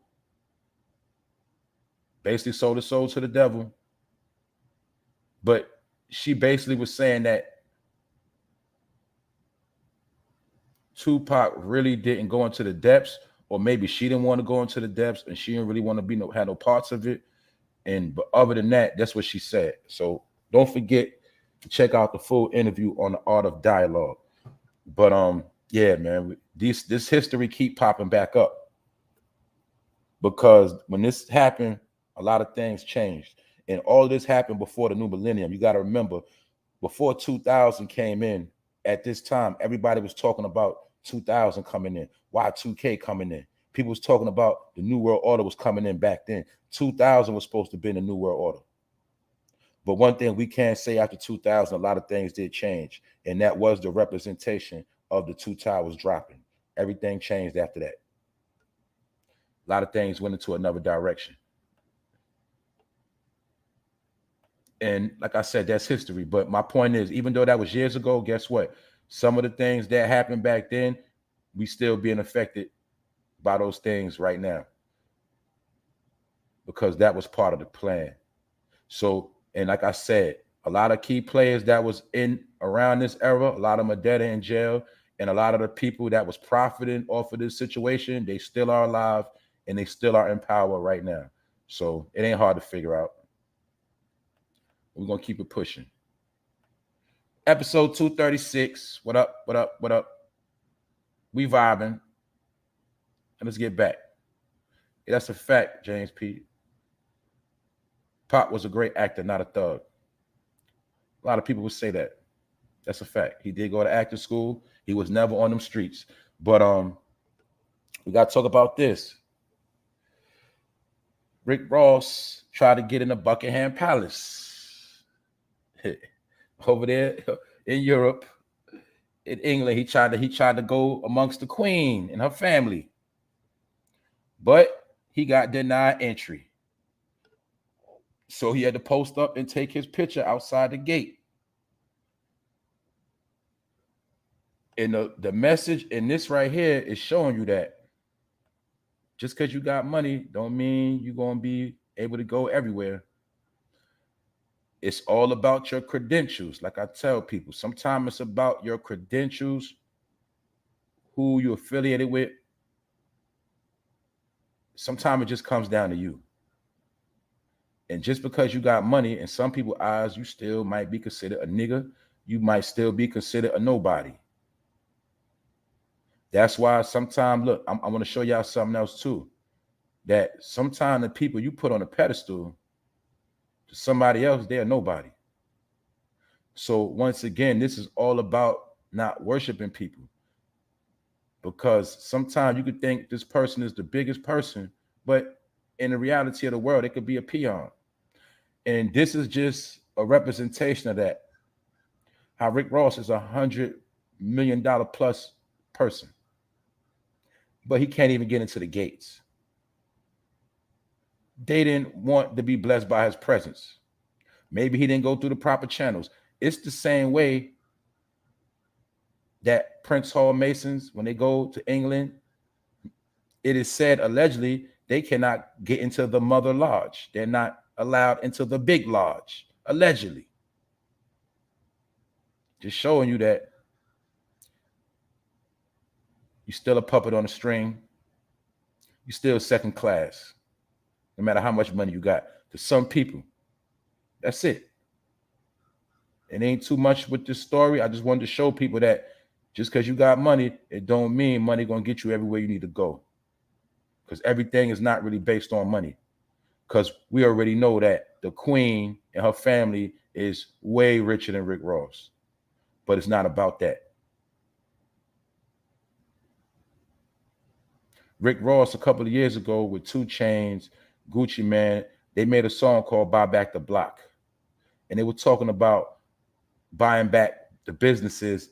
basically sold his soul to the devil. But she basically was saying that Tupac really didn't go into the depths, or maybe she didn't want to go into the depths and she didn't really want to had no parts of it. But other than that, that's what she said. So don't forget to check out the full interview on the Art of Dialogue. But yeah, man, this history keep popping back up, because when this happened, a lot of things changed, and all of this happened before the new millennium. You got to remember, before 2000 came in, at this time, everybody was talking about 2000 coming in, Y2K coming in. People was talking about the New World Order was coming in back then. 2000 was supposed to be the New World Order. But one thing we can say, after 2000, a lot of things did change, and that was the representation of the two towers dropping. Everything changed after that. A lot of things went into another direction. And like I said, that's history. But my point is, even though that was years ago, guess what? Some of the things that happened back then, we still being affected by those things right now, because that was part of the plan. So, and like I said, a lot of key players that was in around this era, a lot of them are dead in jail, and a lot of the people that was profiting off of this situation, they still are alive and they still are in power right now. So it ain't hard to figure out. We're gonna keep it pushing. Episode 236. What up? What up? What up? We vibing. And let's get back. Yeah, that's a fact, James P. Pop was a great actor, not a thug. A lot of people would say that. That's a fact. He did go to acting school. He was never on them streets. But we got to talk about this. Rick Ross tried to get in the Buckingham Palace over there in Europe, in England. He tried to go amongst the Queen and her family, but he got denied entry. So he had to post up and take his picture outside the gate. And the message in this right here is showing you that just because you got money don't mean you're going to be able to go everywhere. It's all about your credentials. Like I tell people, sometimes it's about your credentials, who you're affiliated with. Sometimes it just comes down to you. And just because you got money, in some people's eyes, you still might be considered a nigga. You might still be considered a nobody. That's why sometimes, look, I want to show y'all something else too. That sometimes the people you put on a pedestal, to somebody else, they're nobody. So once again, this is all about not worshiping people. Because sometimes you could think this person is the biggest person, but in the reality of the world, it could be a peon. And this is just a representation of that. How Rick Ross is $100 million plus person, but he can't even get into the gates. They didn't want to be blessed by his presence. Maybe he didn't go through the proper channels. It's the same way that Prince Hall Masons, when they go to England, it is said allegedly they cannot get into the Mother Lodge. They're not allowed into the Big Lodge, allegedly. Just showing you that you're still a puppet on a string. You're still second class, no matter how much money you got. To some people, that's it. It ain't too much with this story. I just wanted to show people that just because you got money, it don't mean money gonna get you everywhere you need to go. Because everything is not really based on money. Because we already know that the queen and her family is way richer than Rick Ross. But it's not about that. Rick Ross, a couple of years ago with 2 Chainz, Gucci Mane, they made a song called Buy Back the Block. And they were talking about buying back the businesses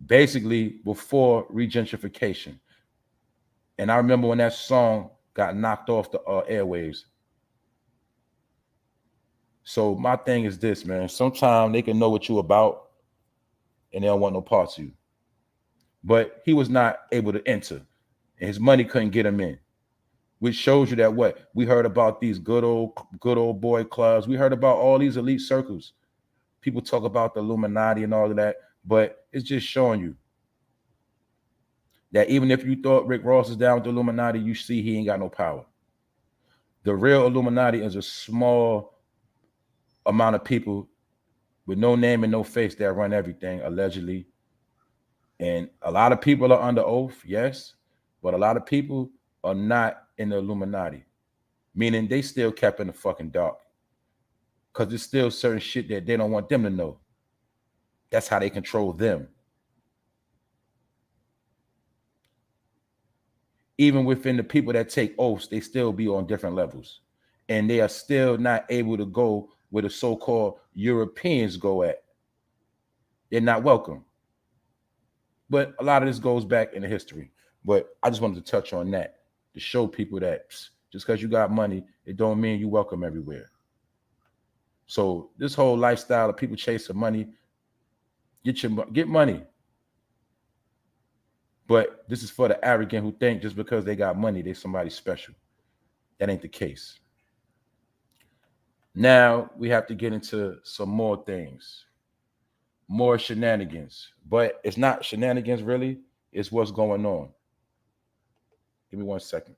basically before regentrification. And I remember when that song got knocked off the airwaves. So my thing is this, man. Sometimes they can know what you're about and they don't want no parts of you. But he was not able to enter, and his money couldn't get him in, which shows you that what we heard about these good old boy clubs. We heard about all these elite circles. People talk about the Illuminati and all of that, but it's just showing you that even if you thought Rick Ross is down with the Illuminati, you see he ain't got no power. The real Illuminati is a small amount of people with no name and no face that run everything, allegedly. And a lot of people are under oath, yes, but a lot of people are not in the Illuminati, meaning they still kept in the fucking dark because there's still certain shit that they don't want them to know. That's how they control them. Even within the people that take oaths, they still be on different levels. And they are still not able to go where the so-called Europeans go at. They're not welcome. But a lot of this goes back into history. But I just wanted to touch on that to show people that just because you got money, it don't mean you welcome everywhere. So this whole lifestyle of people chasing money, get money. But this is for the arrogant who think just because they got money, they're somebody special. That ain't the case. Now we have to get into some more things. More shenanigans, but it's not shenanigans really, it's what's going on. Give me 1 second.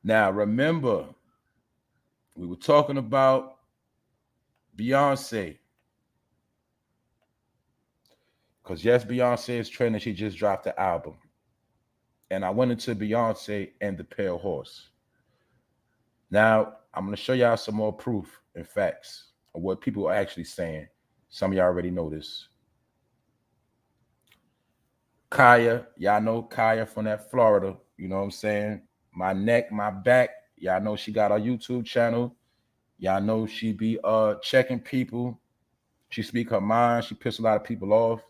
Now remember, we were talking about Beyonce. Because yes, Beyonce is trending. She just dropped the album. And I went into Beyonce and the Pale Horse. Now, I'm going to show y'all some more proof and facts of what people are actually saying. Some of y'all already know this. Khia, y'all know Khia from that Florida. You know what I'm saying? My neck, my back. Y'all know she got a YouTube channel. Y'all know she be checking people. She speak her mind. She piss a lot of people off.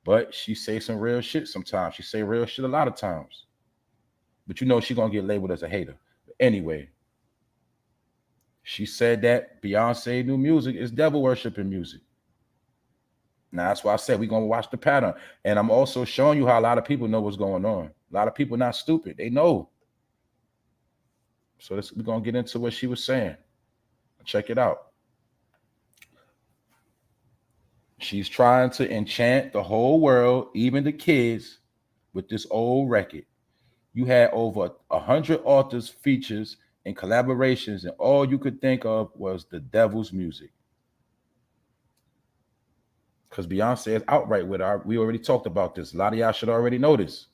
But she say some real shit sometimes. She say real shit a lot of times. But you know she going to get labeled as a hater. But anyway, she said that Beyonce new music is devil worshiping music. Now, that's why I said we're going to watch the pattern. And I'm also showing you how a lot of people know what's going on. A lot of people not stupid. They know. So we're going to get into what she was saying. Check it out. She's trying to enchant the whole world, even the kids, with this old record. You had over 100 authors, features, and collaborations, and all you could think of was the devil's music. Because Beyonce is outright with her. We already talked about this. A lot of y'all should already know this.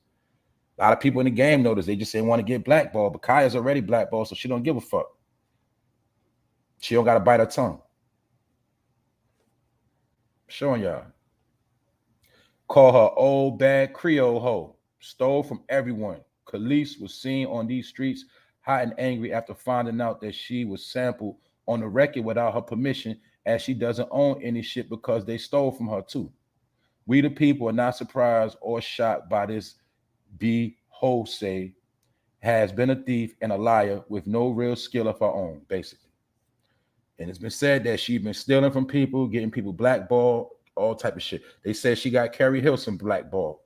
A lot of people in the game know this. They just didn't want to get blackballed. But Khia's already blackballed, so she don't give a fuck. She don't got to bite her tongue. Showing y'all. Call her old bad Creole hoe. Stole from everyone. Kelis was seen on these streets hot and angry after finding out that she was sampled on the record without her permission, as she doesn't own any shit because they stole from her too. We the people are not surprised or shocked by this. Beyonce has been a thief and a liar with no real skill of her own, basically. And it's been said that she's been stealing from people, getting people blackballed, all type of shit. They said she got Carrie Hilson blackballed.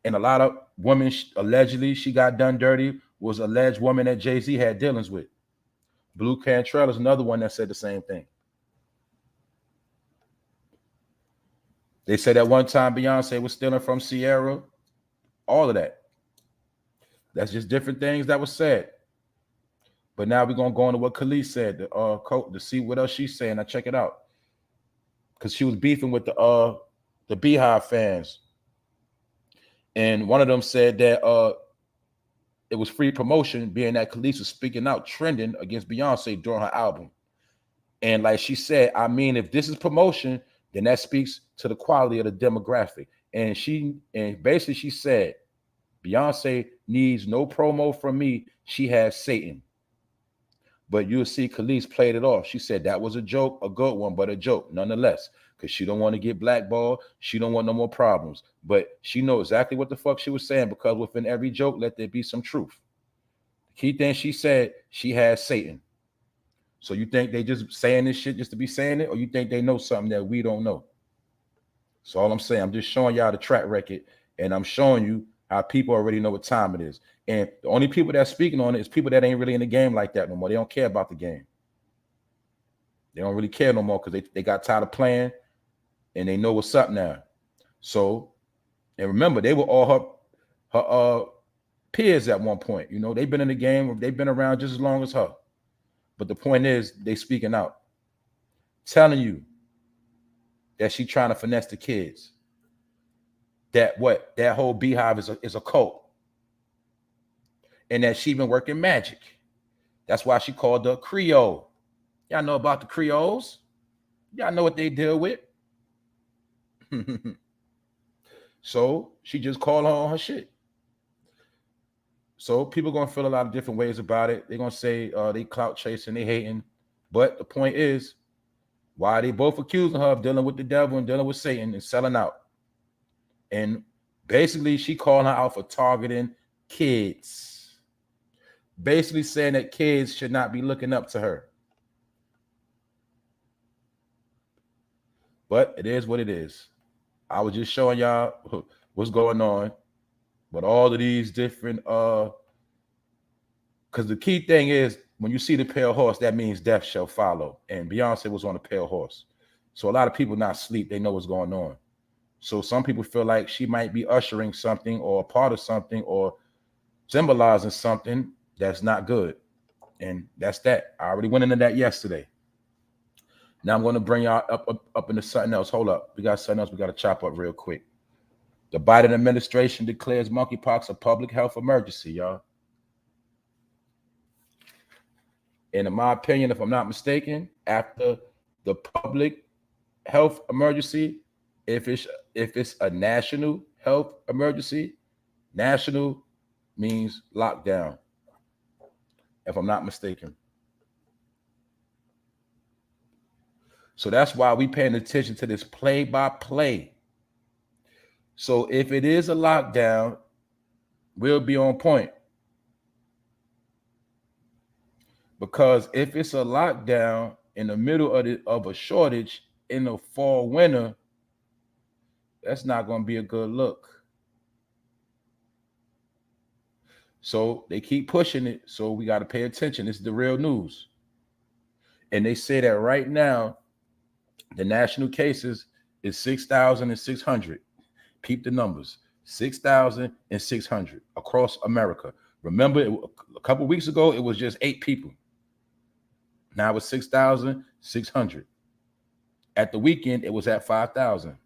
And a lot of women allegedly she got done dirty was alleged woman that Jay-Z had dealings with. Blue Cantrell is another one that said the same thing. They said at one time Beyonce was stealing from Sierra. All of that. That's just different things that was said. But now we're going to go into what Kelis said to see what else she's saying. Now check it out. Because she was beefing with the Beehive fans. And one of them said that it was free promotion, being that Kelis was speaking out, trending against Beyonce during her album. And like she said, I mean, if this is promotion, then that speaks to the quality of the demographic. And basically she said, Beyonce needs no promo from me. She has Satan. But you'll see Kelis played it off. She said that was a joke, a good one, but a joke nonetheless. Because she don't want to get blackballed. She don't want no more problems. But she knows exactly what the fuck she was saying, because within every joke, let there be some truth. The key thing she said, she has Satan. So you think they just saying this shit just to be saying it, or you think they know something that we don't know? So all I'm saying, I'm just showing y'all the track record, and I'm showing you how people already know what time it is. And the only people that's speaking on it is people that ain't really in the game like that no more. They don't care about the game. They don't really care no more because they got tired of playing, and they know what's up now. So, and remember, they were all her peers at one point. You know, they've been in the game. They've been around just as long as her. But the point is, they speaking out, telling you that she trying to finesse the kids. That whole Beehive is a cult. And that she been working magic. That's why she called her Creole. Y'all know about the Creoles? Y'all know what they deal with. So she just called her on her shit. So people gonna feel a lot of different ways about it. They're gonna say they clout chasing, they hating. But the point is, why they both accusing her of dealing with the devil and dealing with Satan and selling out. And basically she called her out for targeting kids. Basically saying that kids should not be looking up to her. But it is what it is. I was just showing y'all what's going on. But all of these different, because the key thing is, when you see the pale horse, that means death shall follow. And Beyonce was on a pale horse. So a lot of people not asleep. They know what's going on. So some people feel like she might be ushering something or a part of something or symbolizing something that's not good. And that's that. I already went into that yesterday. Now I'm going to bring y'all up into something else. Hold up. We got something else we got to chop up real quick. The Biden administration declares monkeypox a public health emergency, y'all. And in my opinion, if I'm not mistaken, after the public health emergency, if it's a national health emergency, national means lockdown, if I'm not mistaken. So that's why we paying attention to this play-by-play. So if it is a lockdown, we'll be on point. Because if it's a lockdown in the middle of a shortage in the fall, winter, that's not going to be a good look. So they keep pushing it. So we got to pay attention. This is the real news. And they say that right now, the national cases is 6,600. Peep the numbers, 6,600 across America. Remember, a couple weeks ago, it was just 8 people. Now it's 6,600. At the weekend, it was at 5,000.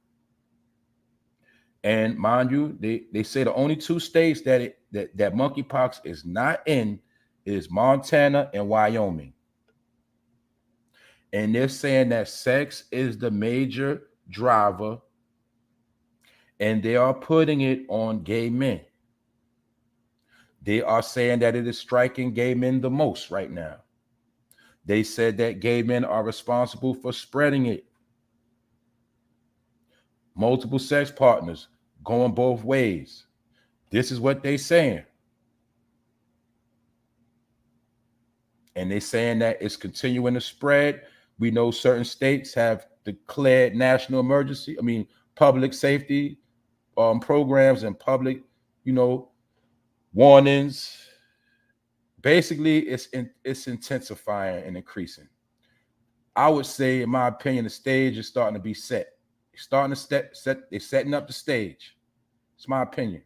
And mind you, they say the only two states that monkeypox is not in is Montana and Wyoming. And they're saying that sex is the major driver, and they are putting it on gay men. They are saying that it is striking gay men the most right now. They said that gay men are responsible for spreading it. Multiple sex partners going both ways. This is what they're saying. And they're saying that it's continuing to spread. We know certain states have declared national emergency, public safety programs and public, warnings. Basically, it's intensifying and increasing. I would say, in my opinion, the stage is starting to be set. It's starting to they're setting up the stage. It's my opinion.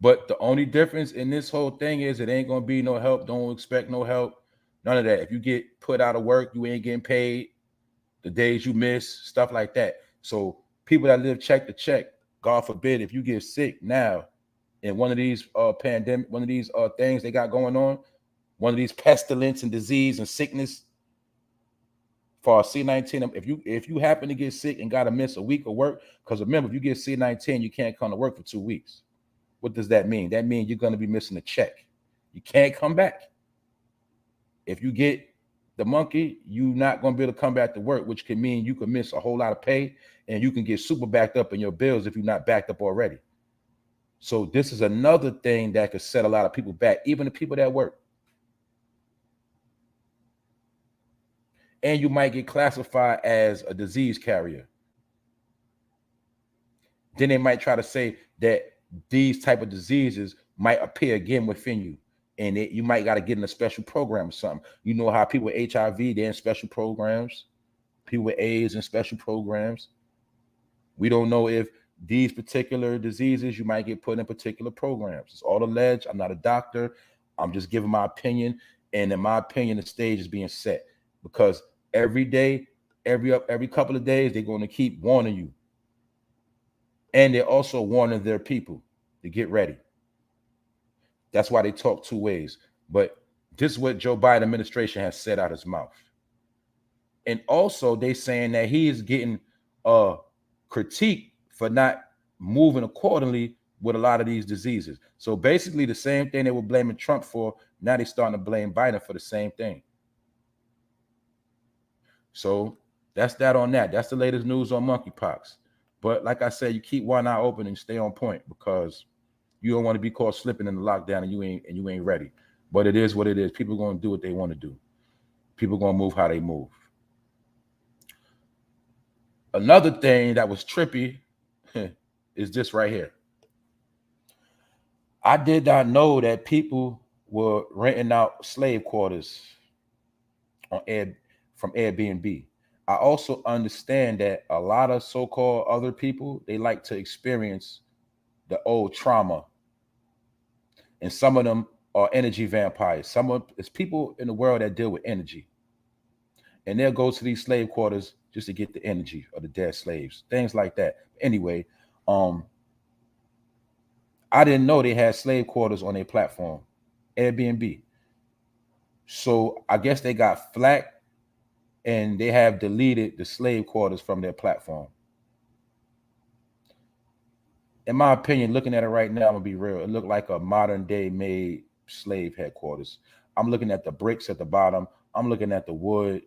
But the only difference in this whole thing is it ain't gonna be no help. Don't expect no help. None of that. If you get put out of work, you ain't getting paid. The days you miss, stuff like that. So people that live check to check, God forbid, if you get sick now in one of these pandemic, one of these things they got going on, one of these pestilence and disease and sickness for C-19, if you happen to get sick and gotta miss a week of work, because remember, if you get C-19, you can't come to work for 2 weeks. What does that mean? That means you're gonna be missing a check. You can't come back. If you get the monkey, you're not gonna be able to come back to work, which can mean you can miss a whole lot of pay and you can get super backed up in your bills if you're not backed up already. So this is another thing that could set a lot of people back, even the people that work. And you might get classified as a disease carrier. Then they might try to say that these type of diseases might appear again within you, and you might got to get in a special program or something. You know how people with HIV, they're in special programs. People with AIDS in special programs. We don't know if these particular diseases, you might get put in particular programs. It's all alleged. I'm not a doctor. I'm just giving my opinion. And in my opinion, the stage is being set because every day, every couple of days, they're going to keep warning you. And they're also warning their people to get ready. That's why they talk two ways. But this is what Joe Biden administration has said out his mouth. And also they saying that he is getting critique for not moving accordingly with a lot of these diseases. So basically the same thing they were blaming Trump for, now they're starting to blame Biden for the same thing. So that's that on that. That's the latest news on monkeypox. But like I said, you keep one eye open and stay on point because you don't want to be caught slipping in the lockdown and you ain't ready. But it is what it is. People are going to do what they want to do. People are going to move how they move. Another thing that was trippy is this right here. I did not know that people were renting out slave quarters from Airbnb. I also understand that a lot of so-called other people, they like to experience the old trauma. And some of them are energy vampires. It's people in the world that deal with energy. And they'll go to these slave quarters just to get the energy of the dead slaves, things like that. Anyway, I didn't know they had slave quarters on their platform, Airbnb. So I guess they got flack and they have deleted the slave quarters from their platform. In my opinion, looking at it right now, I'm gonna be real. It looked like a modern day made slave headquarters. I'm looking at the bricks at the bottom. I'm looking at the wood.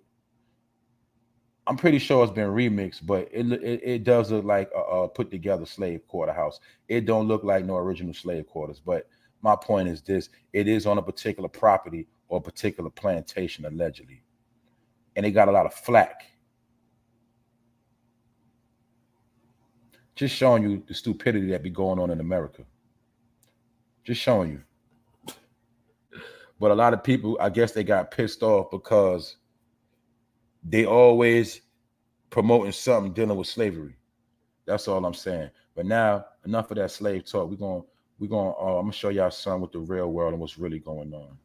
I'm pretty sure it's been remixed, but it does look like a put together slave quarter house. It don't look like no original slave quarters. But my point is this: it is on a particular property or a particular plantation, allegedly, and they got a lot of flack. Just showing you the stupidity that be going on in America. Just showing you. But a lot of people, I guess they got pissed off because they always promoting something dealing with slavery. That's all I'm saying. But now, enough of that slave talk. I'm gonna show y'all something with the real world and what's really going on.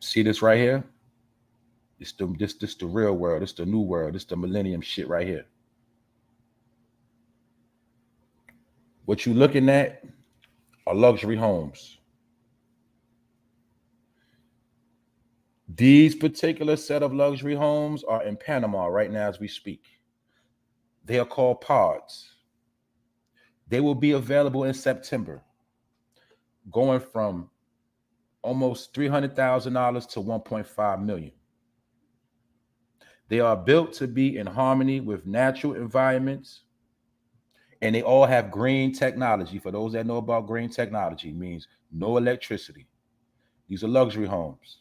See this right here? This the real world. This the new world. This the millennium shit right here. What you looking at are luxury homes. These particular set of luxury homes are in Panama right now as we speak. They are called pods. They will be available in September, going from almost $300,000 to $1.5 million. They are built to be in harmony with natural environments, and they all have green technology. For those that know about green technology, means no electricity. These are luxury homes.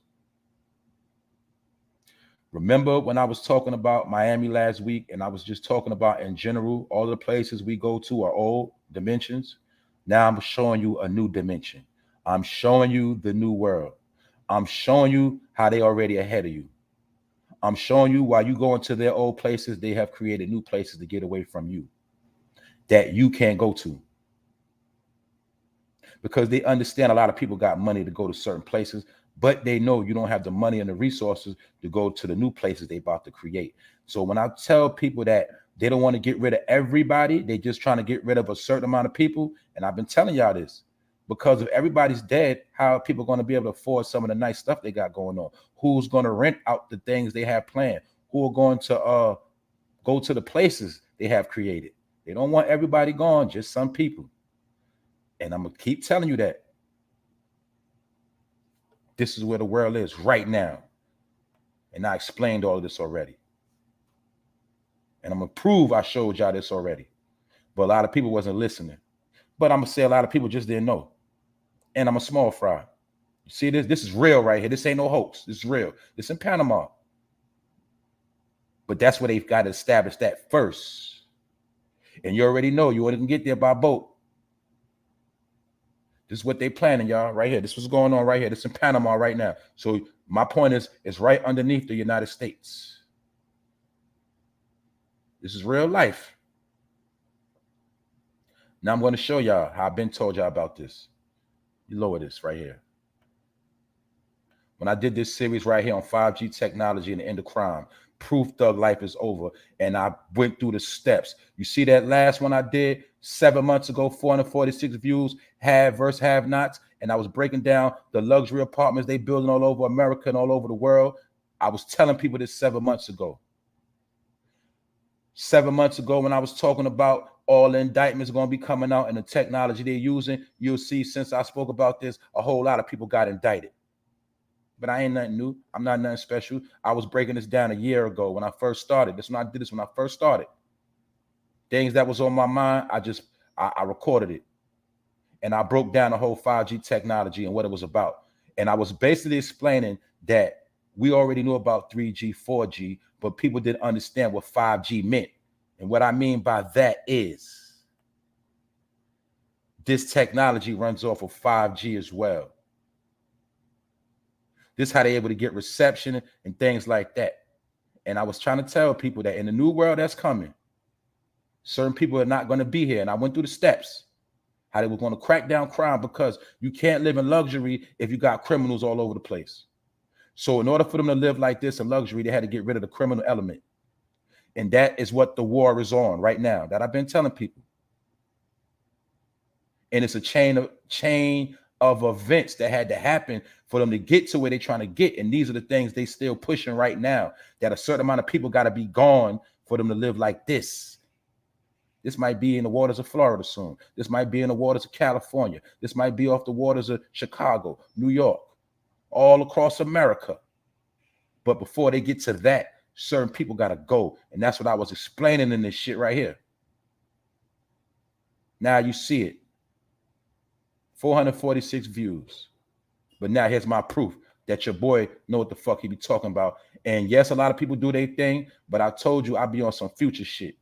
Remember when I was talking about Miami last week, and I was just talking about in general, all the places we go to are old dimensions. Now I'm showing you a new dimension. I'm showing you the new world. I'm showing you how they already ahead of you. I'm showing you while you go into their old places, they have created new places to get away from you that you can't go to. Because they understand a lot of people got money to go to certain places, but they know you don't have the money and the resources to go to the new places they about to create. So when I tell people that they don't want to get rid of everybody, they just trying to get rid of a certain amount of people. And I've been telling y'all this, because if everybody's dead, how are people going to be able to afford some of the nice stuff they got going on? Who's going to rent out the things they have planned? Who are going to go to the places they have created? They don't want everybody gone, just some people. And I'm going to keep telling you that. This is where the world is right now. And I explained all of this already. And I'm going to prove I showed y'all this already. But a lot of people wasn't listening. But I'm going to say a lot of people just didn't know. And I'm a small fry. You see this? This is real right here. This ain't no hoax. This is real. This in Panama. But that's where they've got to establish that first. And you already know you only can get there by boat. This is what they planning, y'all, right here. This is what's going on right here. This is in Panama right now. So my point is, it's right underneath the United States. This is real life. Now I'm going to show y'all how I've been told y'all about this. You lower this right here. When I did this series right here on 5G technology and the end of crime, proof thug life is over, and I went through the steps. You see that last one I did 7 months ago, 446 views, have versus have nots, and I was breaking down the luxury apartments they building all over America and all over the world. I was telling people this 7 months ago. 7 months ago, when I was talking about all the indictments going to be coming out and the technology they're using, you'll see since I spoke about this, a whole lot of people got indicted. But I ain't nothing new. I'm not nothing special. I was breaking this down a year ago when I first started. This when I did this when I first started. Things that was on my mind, I recorded it. And I broke down the whole 5G technology and what it was about. And I was basically explaining that we already knew about 3G, 4G, but people didn't understand what 5G meant. And what I mean by that is this technology runs off of 5G as well. This is how they're able to get reception and things like that. And I was trying to tell people that in the new world that's coming, certain people are not going to be here. And I went through the steps, how they were going to crack down crime, because you can't live in luxury if you got criminals all over the place. So in order for them to live like this in luxury, they had to get rid of the criminal element. And that is what the war is on right now, that I've been telling people. And it's a chain of events that had to happen for them to get to where they're trying to get. And these are the things they still pushing right now, that a certain amount of people got to be gone for them to live like this. This might be in the waters of Florida soon. This might be in the waters of California. This might be off the waters of Chicago, New York, all across America. But before they get to that, certain people got to go. And that's what I was explaining in this shit right here. Now you see it. 446 views. But now here's my proof that your boy know what the fuck he be talking about. And yes, a lot of people do their thing, but I told you I'll be on some future shit.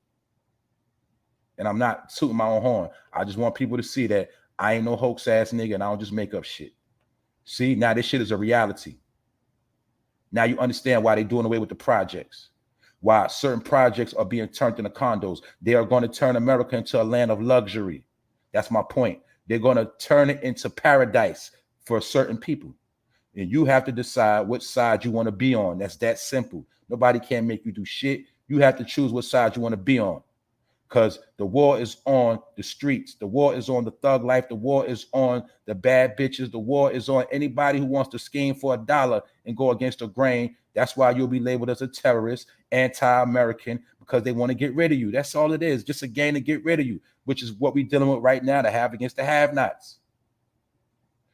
And I'm not tooting my own horn. I just want people to see that I ain't no hoax ass nigga and I don't just make up shit. See, now this shit is a reality. Now you understand why they're doing away with the projects. Why certain projects are being turned into condos. They are going to turn America into a land of luxury. That's my point. They're going to turn it into paradise for certain people. And you have to decide what side you want to be on. That's that simple. Nobody can make you do shit. You have to choose what side you want to be on. Because the war is on the streets. The war is on the thug life. The war is on the bad bitches. The war is on anybody who wants to scheme for $1 and go against the grain. That's why you'll be labeled as a terrorist, anti-American, because they want to get rid of you. That's all it is. Just a game to get rid of you, which is what we're dealing with right now, to have against the have-nots.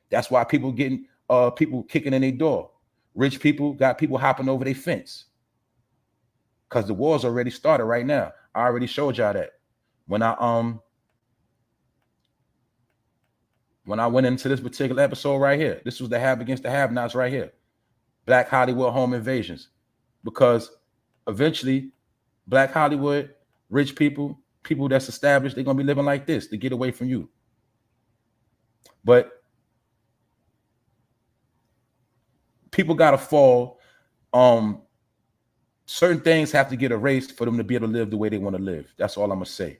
That's why people getting people kicking in their door. Rich people got people hopping over their fence. Because the war's already started right now. I already showed y'all that. When I went into this particular episode right here, this was the have against the have-nots right here. Black Hollywood home invasions. Because eventually, Black Hollywood, rich people, people that's established, they're gonna be living like this to get away from you. But people gotta fall. Certain things have to get erased for them to be able to live the way they want to live. That's all I'm gonna say.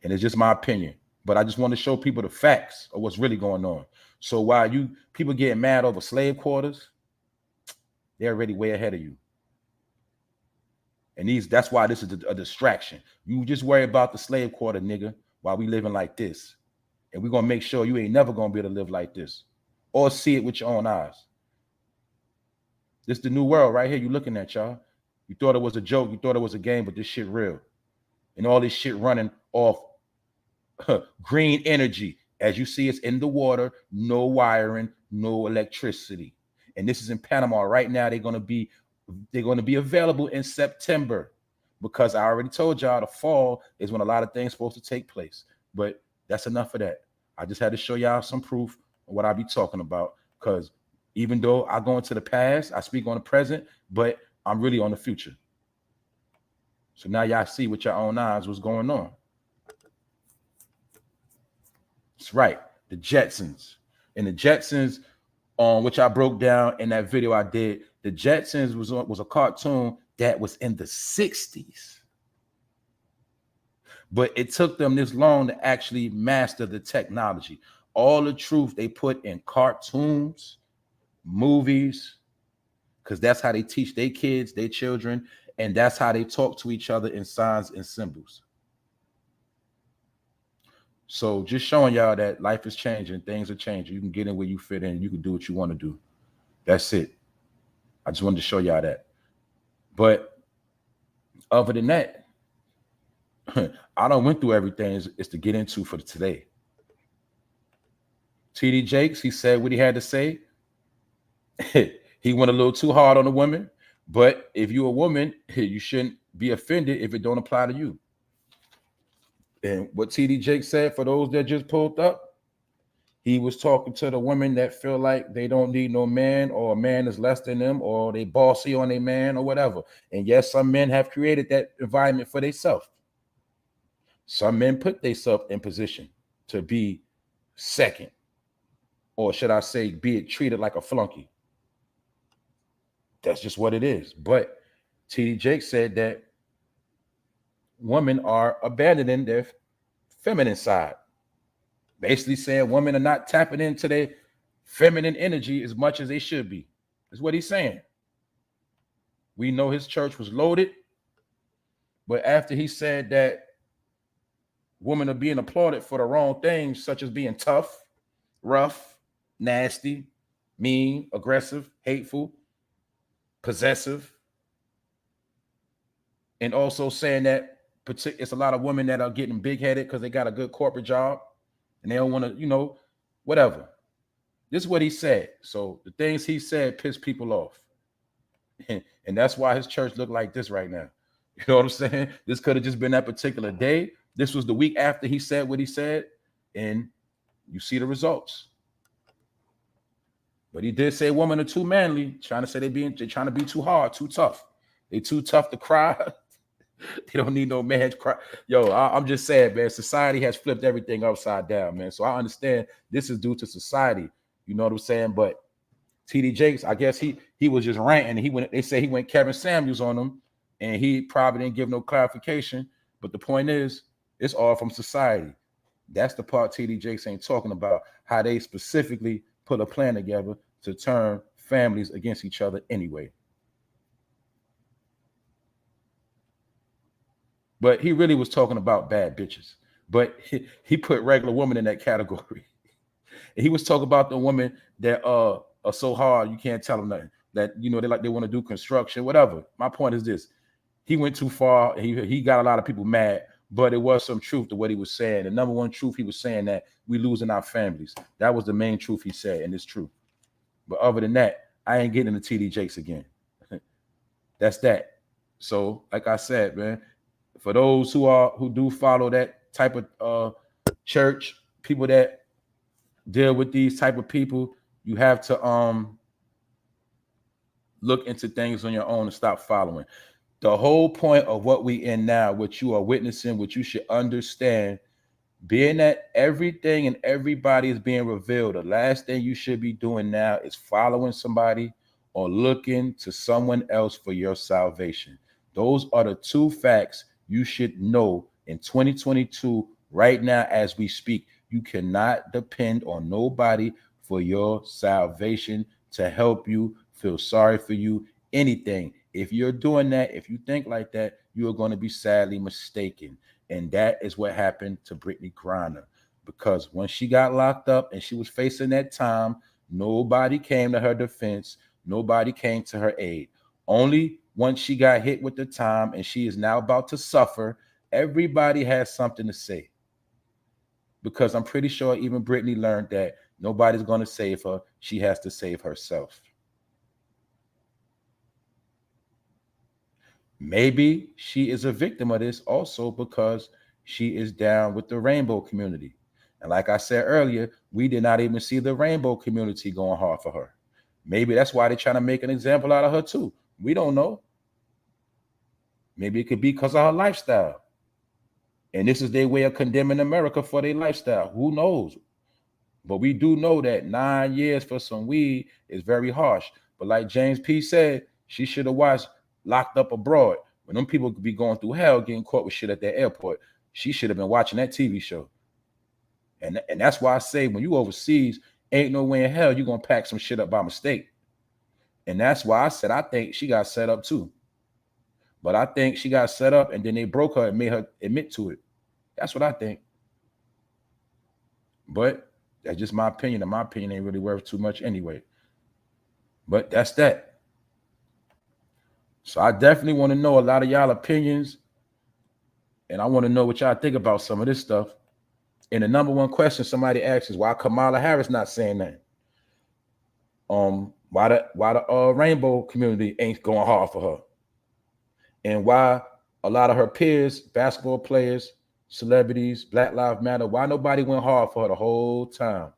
And it's just my opinion. But I just want to show people the facts of what's really going on. So while people getting mad over slave quarters, they're already way ahead of you. And that's why this is a distraction. You just worry about the slave quarter, nigga, while we living like this. And we're gonna make sure you ain't never gonna be able to live like this or see it with your own eyes. This is the new world right here. You looking at, y'all. You thought it was a joke. You thought it was a game, but this shit real. And all this shit running off green energy. As you see, it's in the water, no wiring, no electricity. And this is in Panama right now. They're gonna be available in September, because I already told y'all the fall is when a lot of things supposed to take place. But that's enough of that. I just had to show y'all some proof of what I be talking about, because even though I go into the past, I speak on the present, but I'm really on the future. So now y'all see with your own eyes what's going on. That's right, the Jetsons. And the Jetsons, which I broke down in that video I did, the Jetsons was a cartoon that was in the 60s. But it took them this long to actually master the technology. All the truth they put in cartoons, movies, because that's how they teach their kids, their children, and that's how they talk to each other in signs and symbols. So just showing y'all that life is changing, things are changing. You can get in where you fit in, you can do what you want to do. That's it. I just wanted to show y'all that. But other than that, I done went through everything is to get into for today. TDJakes, he said what he had to say. He went a little too hard on the women, but if you're a woman, you shouldn't be offended if it don't apply to you. And what TDJakes said, for those that just pulled up, he was talking to the women that feel like they don't need no man, or a man is less than them, or they bossy on a man or whatever. And yes, some men have created that environment for themselves. Some men put themselves in position to be second, or should I say, be treated like a flunky. That's just what it is. But TDJakes said that women are abandoning their feminine side. Basically saying women are not tapping into their feminine energy as much as they should be. That's what he's saying. We know his church was loaded, but after he said that women are being applauded for the wrong things, such as being tough, rough, nasty, mean, aggressive, hateful, possessive, and also saying that it's a lot of women that are getting big-headed because they got a good corporate job and they don't want to, whatever. This is what he said. So the things he said pissed people off. And that's why his church looked like this right now. You know what I'm saying? This could have just been that particular day. This was the week after he said what he said, and you see the results. But he did say women are too manly, trying to say they're trying to be too hard, too tough. They too tough to cry. They don't need no man to cry. Yo, I'm just saying, man, society has flipped everything upside down, man. So I understand this is due to society. You know what I'm saying? But TDJakes, I guess he was just ranting. They say he went Kevin Samuels on them, and he probably didn't give no clarification. But the point is, it's all from society. That's the part TDJakes ain't talking about, how they specifically put a plan together to turn families against each other anyway. But he really was talking about bad bitches. But he put regular women in that category. He was talking about the women that are so hard you can't tell them nothing. That they want to do construction, whatever. My point is this: he went too far. He got a lot of people mad, but it was some truth to what he was saying. The number one truth he was saying that we losing our families. That was the main truth he said, and it's true. But other than that, I ain't getting into TDJakes again. That's that. So, like I said, man, for those who do follow that type of church, people that deal with these type of people, you have to look into things on your own and stop following. The whole point of what we in now, what you are witnessing, what you should understand, being that everything and everybody is being revealed, the last thing you should be doing now is following somebody or looking to someone else for your salvation. Those are the two facts you should know in 2022, right now as we speak. You cannot depend on nobody for your salvation, to help you, feel sorry for you, anything. If you're doing that, if you think like that, you are going to be sadly mistaken. And that is what happened to Brittney Griner. Because when she got locked up and she was facing that time, nobody came to her defense. Nobody came to her aid. Only once she got hit with the time and she is now about to suffer, everybody has something to say. Because I'm pretty sure even Brittney learned that nobody's going to save her. She has to save herself. Maybe she is a victim of this also because she is down with the rainbow community. And like I said earlier, we did not even see the rainbow community going hard for her. Maybe that's why they're trying to make an example out of her too. We don't know. Maybe it could be because of her lifestyle. And this is their way of condemning America for their lifestyle. Who knows? But we do know that 9 years for some weed is very harsh. But like James P. said, she should have watched Locked Up Abroad. When them people could be going through hell getting caught with shit at that airport, she should have been watching that TV show. And that's why I say when you overseas, ain't no way in hell you're going to pack some shit up by mistake. And that's why I said I think she got set up too. But I think she got set up and then they broke her and made her admit to it. That's what I think. But that's just my opinion, and my opinion ain't really worth too much anyway. But that's that. So I definitely want to know a lot of y'all opinions, and I want to know what y'all think about some of this stuff. And the number one question somebody asks is why Kamala Harris not saying that? Why the rainbow community ain't going hard for her? And why a lot of her peers, basketball players, celebrities, Black Lives Matter, why nobody went hard for her the whole time?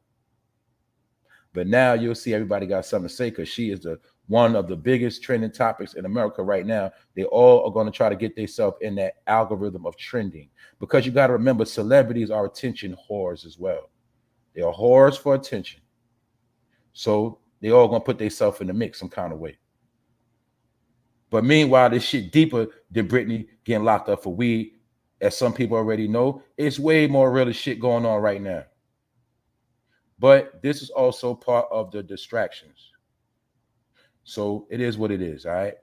But now you'll see everybody got something to say because she is one of the biggest trending topics in America right now. They all are going to try to get themselves in that algorithm of trending, because you got to remember, celebrities are attention whores as well. They are whores for attention. So they all going to put themselves in the mix some kind of way. But meanwhile, this shit deeper than Brittney getting locked up for weed, as some people already know. It's way more real shit going on right now. But this is also part of the distractions. So it is what it is, all right?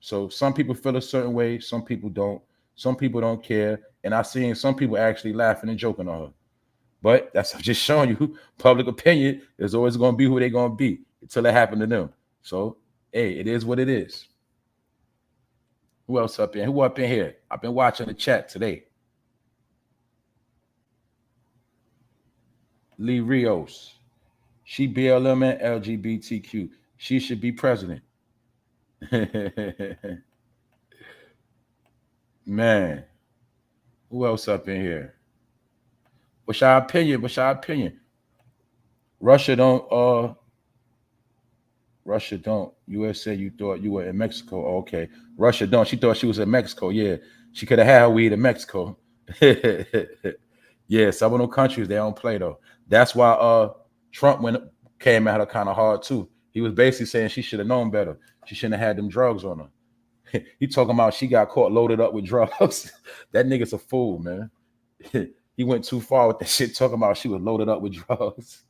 So some people feel a certain way, some people don't. Some people don't care. And I've seen some people actually laughing and joking on her. But that's just showing you public opinion is always going to be who they're going to be until it happened to them. So, hey, it is what it is. Who else up in? Who up in here? I've been watching the chat today. Lee Rios. She BLM and LGBTQ. She should be president. Man. Who else up in here? What's your opinion? What's your opinion? Russia don't. US said you thought you were in Mexico. Oh, okay. Russia don't. She thought she was in Mexico. Yeah. She could have had her weed in Mexico. Yeah, some of them countries, they don't play though. That's why Trump came at her kind of hard too. He was basically saying she should have known better. She shouldn't have had them drugs on her. He talking about she got caught loaded up with drugs. That nigga's a fool, man. He went too far with that shit, talking about she was loaded up with drugs.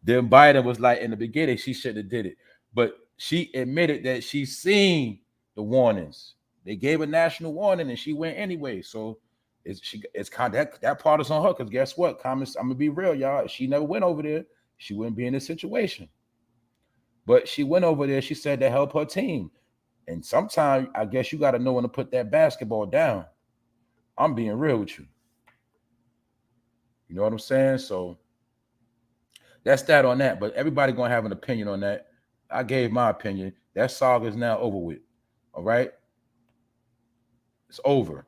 Then Biden was like, in the beginning, she shouldn't have did it. But she admitted that she seen the warnings. They gave a national warning and she went anyway. So it's kind of that part is on her. Because guess what? Comments, I'm gonna be real, y'all. If she never went over there, she wouldn't be in this situation. But she went over there, she said to help her team. And sometimes I guess you gotta know when to put that basketball down. I'm being real with you. You know what I'm saying? So that's that on that. But everybody gonna have an opinion on that. I gave my opinion. That saga is now over with. All right? It's over.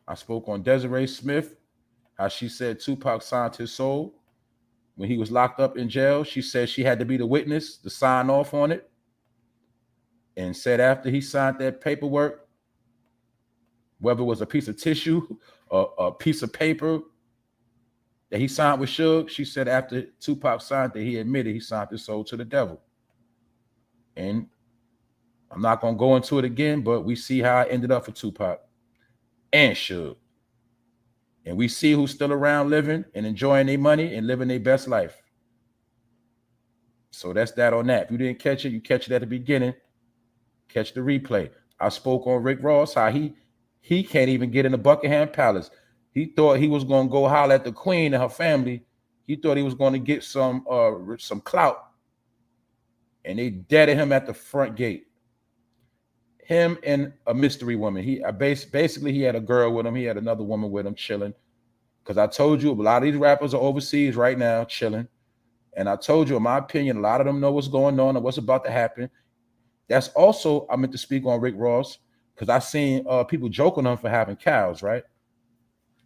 I spoke on Desiree Smith, how she said Tupac signed his soul when he was locked up in jail. She said she had to be the witness to sign off on it, and said after he signed that paperwork, whether it was a piece of tissue or a piece of paper that he signed with Suge, she said after Tupac signed that he admitted he signed his soul to the devil. And I'm not going to go into it again, but we see how it ended up for Tupac and Suge. And we see who's still around living and enjoying their money and living their best life. So that's that on that. If you didn't catch it, you catch it at the beginning. Catch the replay. I spoke on Rick Ross, how he can't even get in the Buckingham Palace. He thought he was going to go holler at the Queen and her family. He thought he was going to get some clout. And they deaded him at the front gate. Him and a mystery woman. Basically he had a girl with him. He had another woman with him chilling. Because I told you a lot of these rappers are overseas right now chilling. And I told you, in my opinion, a lot of them know what's going on and what's about to happen. That's also, I meant to speak on Rick Ross, because I seen people joking on him for having cows, right?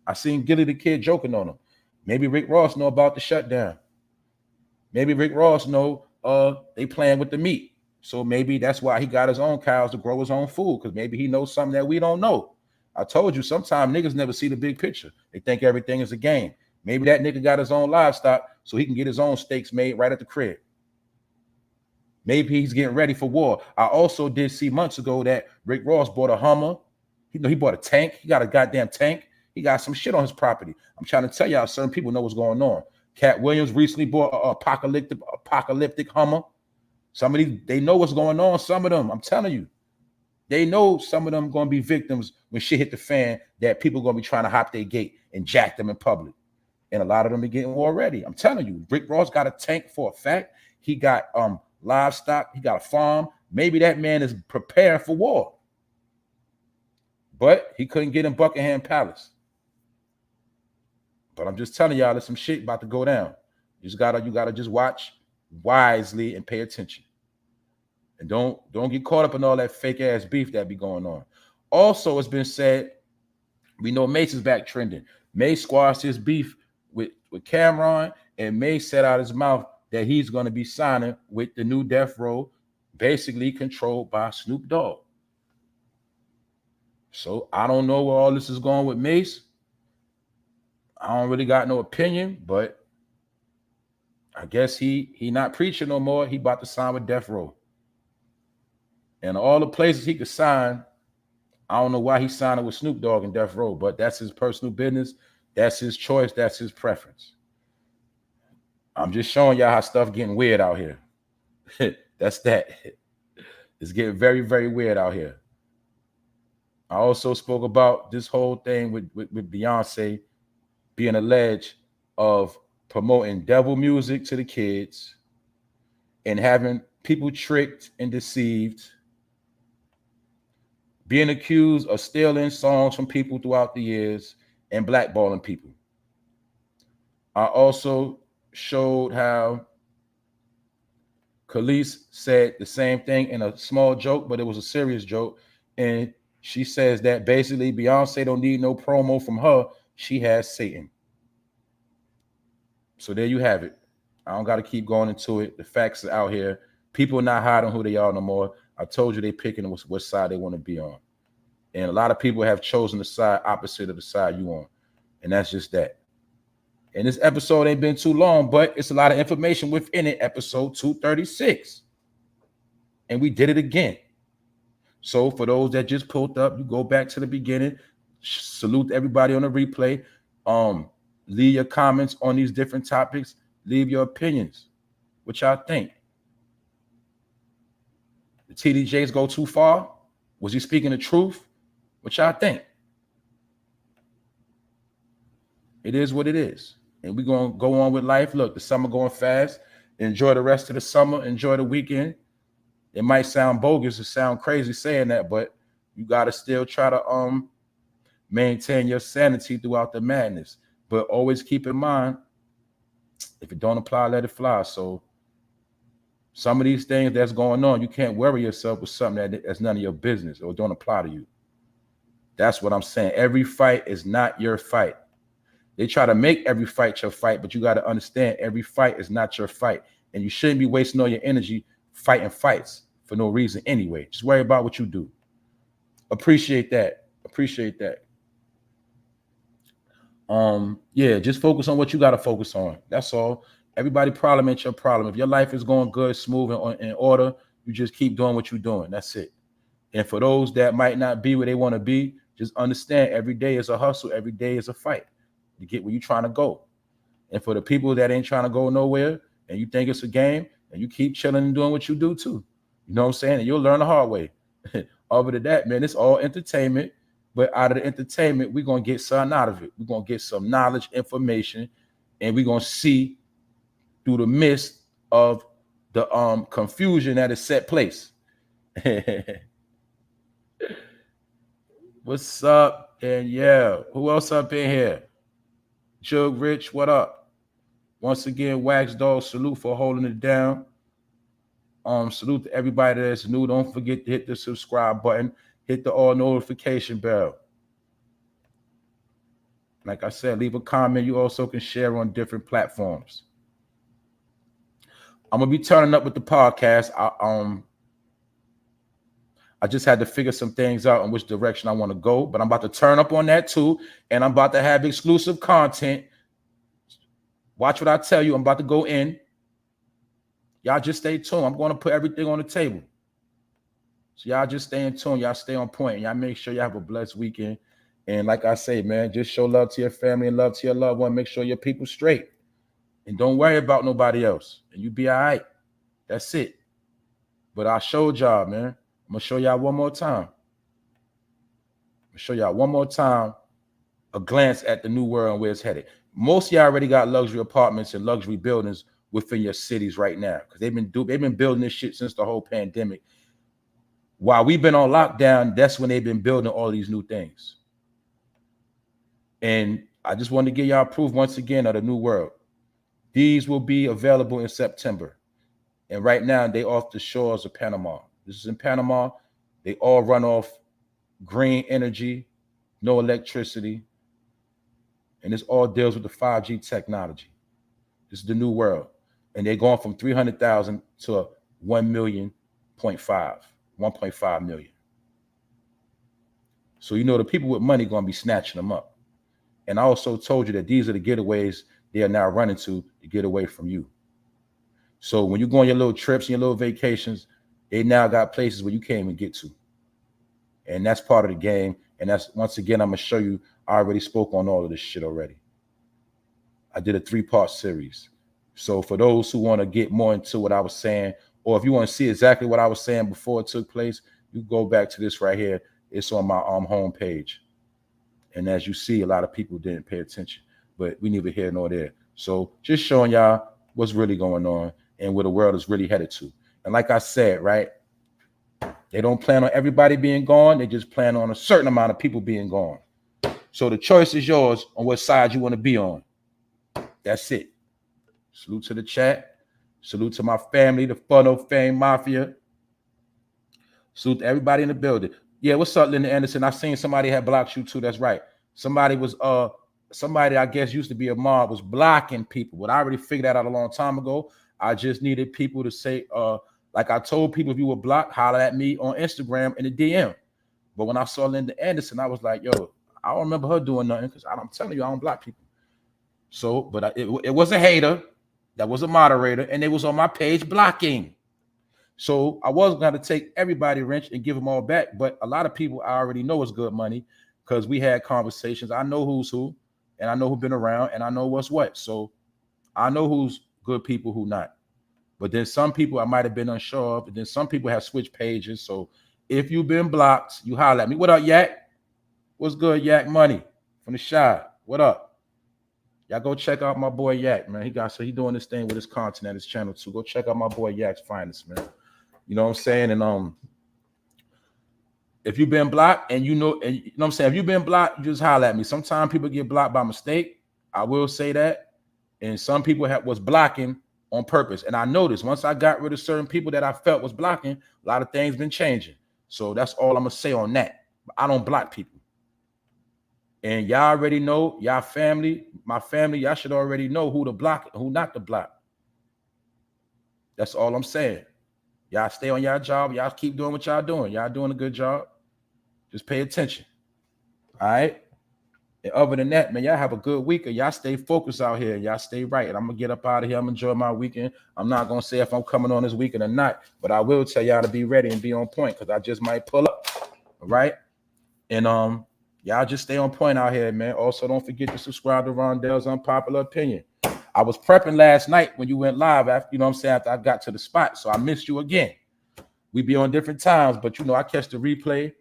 I seen Gilly the Kid joking on him. Maybe Rick Ross know about the shutdown. Maybe Rick Ross know they playing with the meat. So maybe that's why he got his own cows to grow his own food, because maybe he knows something that we don't know. I told you, sometimes niggas never see the big picture. They think everything is a game. Maybe that nigga got his own livestock so he can get his own steaks made right at the crib. Maybe he's getting ready for war. I also did see months ago that Rick Ross bought a Hummer. He bought a tank. He got a goddamn tank. He got some shit on his property. I'm trying to tell y'all, certain people know what's going on. Cat Williams recently bought an apocalyptic Hummer. Some of these, they know what's going on. Some of them, I'm telling you, they know some of them going to be victims when shit hit the fan, that people going to be trying to hop their gate and jack them in public. And a lot of them are getting war ready. I'm telling you, Rick Ross got a tank for a fact. He got livestock. He got a farm. Maybe that man is preparing for war. But he couldn't get in Buckingham Palace. But I'm just telling y'all, there's some shit about to go down. You gotta just watch wisely and pay attention. And don't get caught up in all that fake ass beef that be going on. Also, it's been said, we know Mace is back trending. Mace squashed his beef with Cameron, and Mace said out his mouth that he's going to be signing with the new Death Row, basically controlled by Snoop Dogg. So I don't know where all this is going with Mace. I don't really got no opinion, but I guess he not preaching no more. He about to sign with Death Row. And all the places he could sign, I don't know why he's signing with Snoop Dogg and Death Row, but that's his personal business. That's his choice. That's his preference. I'm just showing y'all how stuff getting weird out here. That's that. It's getting very, very weird out here. I also spoke about this whole thing with Beyonce being alleged of promoting devil music to the kids and having people tricked and deceived, being accused of stealing songs from people throughout the years and blackballing people. I also showed how Kelis said the same thing in a small joke, but it was a serious joke. And she says that basically Beyonce don't need no promo from her. She has Satan. So there you have it. I don't got to keep going into it. The facts are out here. People are not hiding who they are no more. I told you they picking what side they want to be on. And a lot of people have chosen the side opposite of the side you on. And that's just that. And this episode ain't been too long, but it's a lot of information within it. Episode 236. And we did it again. So for those that just pulled up, you go back to the beginning. Salute everybody on the replay. Leave your comments on these different topics. Leave your opinions. What y'all think? Did TDJs go too far? Was he speaking the truth? What y'all think? It is what it is. And we're going to go on with life. Look, the summer going fast. Enjoy the rest of the summer. Enjoy the weekend. It might sound bogus or sound crazy saying that, but you got to still try to maintain your sanity throughout the madness. But always keep in mind, if it don't apply, let it fly. So some of these things that's going on, you can't worry yourself with something that's none of your business or don't apply to you. That's what I'm saying. Every fight is not your fight. They try to make every fight your fight, but you got to understand every fight is not your fight. And you shouldn't be wasting all your energy fighting fights for no reason anyway. Just worry about what you do. Appreciate that. Appreciate that. Yeah, just focus on what you got to focus on. That's all. Everybody problem ain't your problem. If your life is going good, smooth, and in order, you just keep doing what you're doing. That's it. And for those that might not be where they want to be, just understand every day is a hustle. Every day is a fight to get where you're trying to go. And for the people that ain't trying to go nowhere and you think it's a game and you keep chilling and doing what you do too. You know what I'm saying? And you'll learn the hard way. Over to that, man, it's all entertainment. But out of the entertainment, we're going to get something out of it. We're going to get some knowledge, information, and we're going to see through the mist of the confusion that is set place. What's up? And yeah, who else up in here? Jug Rich, what up? Once again, Wax Dog, salute for holding it down. Salute to everybody that's new. Don't forget to hit the subscribe button. Hit the all notification bell. Like I said, leave a comment. You also can share on different platforms. I'm gonna be turning up with the podcast. I just had to figure some things out in which direction I want to go, but I'm about to turn up on that too, and I'm about to have exclusive content. Watch what I tell you. I'm about to go in. Y'all just stay tuned. I'm going to put everything on the table. So y'all just stay in tune. Y'all stay on point. Y'all make sure you have a blessed weekend. And like I say, man, just show love to your family and love to your loved one. Make sure your people straight. And don't worry about nobody else. And you be all right. That's it. But I showed y'all, man. I'm going to show y'all one more time. I'm going to show y'all one more time a glance at the new world and where it's headed. Most of y'all already got luxury apartments and luxury buildings within your cities right now because they've been building this shit since the whole pandemic. While we've been on lockdown, that's when they've been building all these new things. And I just wanted to give y'all proof once again of the new world. These will be available in September. And right now, they off the shores of Panama. This is in Panama. They all run off green energy, no electricity. And this all deals with the 5G technology. This is the new world. And they're going from 300,000 to 1.5 million. So, you know, the people with money going to be snatching them up. And I also told you that these are the getaways they are now running to get away from you. So when you go on your little trips and your little vacations, they now got places where you can't even get to. And that's part of the game. And that's, once again, I'm going to show you, I already spoke on all of this shit already. I did a 3-part series. So for those who want to get more into what I was saying, or if you want to see exactly what I was saying before it took place, you go back to this right here. It's on my home page. And as you see, a lot of people didn't pay attention, but we neither here nor there. So just showing y'all what's really going on and where the world is really headed to. And like I said, right, they don't plan on everybody being gone. They just plan on a certain amount of people being gone. So the choice is yours on what side you want to be on. That's it. Salute to the chat. Salute to my family, the Funnel Fame Mafia. Salute to everybody in the building. Yeah, what's up, Linda Anderson? I seen somebody had blocked you too. That's right. Somebody was somebody I guess used to be a mob was blocking people. But I already figured that out a long time ago. I just needed people to say, like I told people, if you were blocked, holler at me on Instagram in the DM. But when I saw Linda Anderson, I was like, yo, I don't remember her doing nothing because I'm telling you, I don't block people. So, but it was a hater that was a moderator, and they was on my page blocking. So I was going to take everybody wrench and give them all back. But a lot of people I already know is good money because we had conversations. I know who's who. and I know who's been around, and I know what's what. So I know who's good people, who not. But then some people I might have been unsure of, and then some people have switched pages. So if you've been blocked, you holler at me. What up, Yak? What's good, Yak Money from the Shy? What up? Y'all go check out my boy Yak, man. He doing this thing with his content at his channel too. Go check out my boy Yak's Finest, man. You know what I'm saying? And if you've been blocked and you know what I'm saying, if you've been blocked, you just holler at me. Sometimes people get blocked by mistake. I will say that. And some people was blocking on purpose. And I noticed once I got rid of certain people that I felt was blocking, a lot of things been changing. So that's all I'm gonna say on that. But I don't block people. And y'all already know, y'all family, my family, y'all should already know who to block and who not to block. That's all I'm saying. Y'all stay on y'all job. Y'all keep doing what y'all doing. Y'all doing a good job. Just pay attention. All right? And other than that, man, y'all have a good week, and y'all stay focused out here. Y'all stay right. And I'm going to get up out of here. I'm going to enjoy my weekend. I'm not going to say if I'm coming on this weekend or not, but I will tell y'all to be ready and be on point, because I just might pull up. All right? And y'all just stay on point out here, man. Also, don't forget to subscribe to Rondell's Unpopular Opinion. I was prepping last night when you went live, after, you know what I'm saying, after I got to the spot, so I missed you again. We be on different times, but you know, I catch the replay,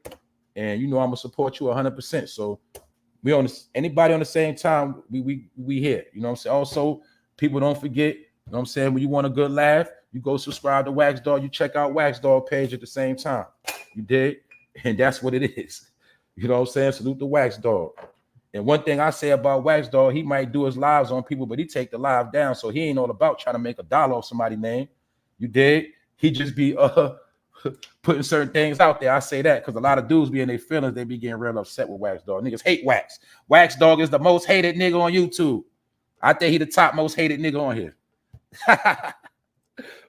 and you know I'm gonna support you 100%. So we on this, anybody on the same time, we here. You know what I'm saying? Also, people don't forget, you know what I'm saying, when you want a good laugh, you go subscribe to Wax Dog, you check out Wax Dog page at the same time. You did, and that's what it is. You know what I'm saying? Salute the Wax Dog. And one thing I say about Wax Dog, he might do his lives on people, but he take the live down. So he ain't all about trying to make $1 off somebody's name. You dig? He just be putting certain things out there. I say that because a lot of dudes be in their feelings. They be getting real upset with Wax Dog. Niggas hate Wax. Wax Dog is the most hated nigga on YouTube. I think he the top most hated nigga on here.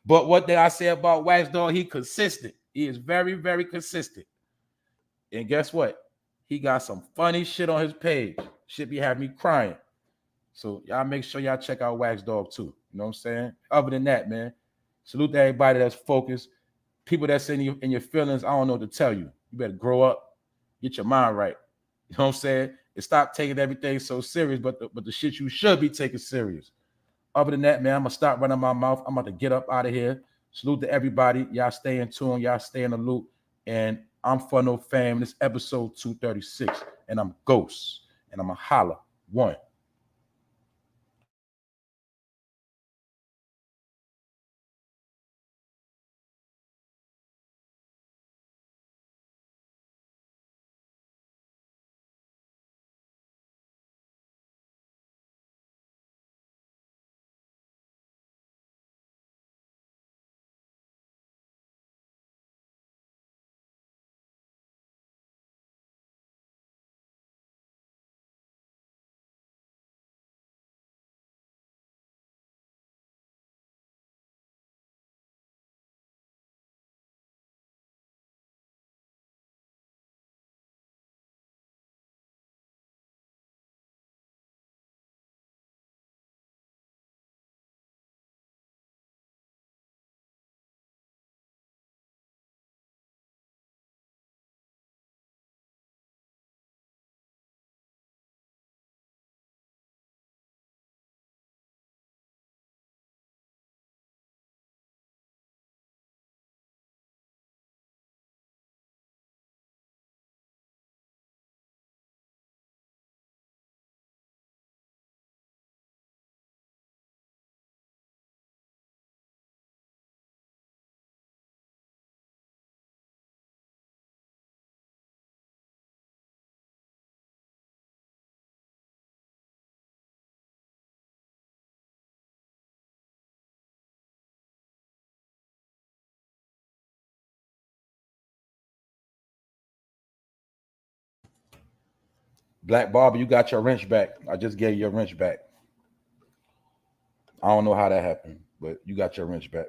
But what did I say about Wax Dog? He consistent. He is very, very consistent. And guess what? He got some funny shit on his page. Shit be having me crying. So y'all make sure y'all check out Wax Dog too. You know what I'm saying? Other than that, man, salute to everybody that's focused. People that's in your feelings, I don't know what to tell you. You better grow up, get your mind right. You know what I'm saying? And stop taking everything so serious, but the shit you should be taking serious. Other than that, man, I'm gonna stop running my mouth. I'm about to get up out of here. Salute to everybody. Y'all stay in tune. Y'all stay in the loop. And I'm Funo Fam. This episode 236, and I'm Ghost, and I'm a holla one. Black Barber, you got your wrench back. I just gave you your wrench back. I don't know how that happened, but you got your wrench back.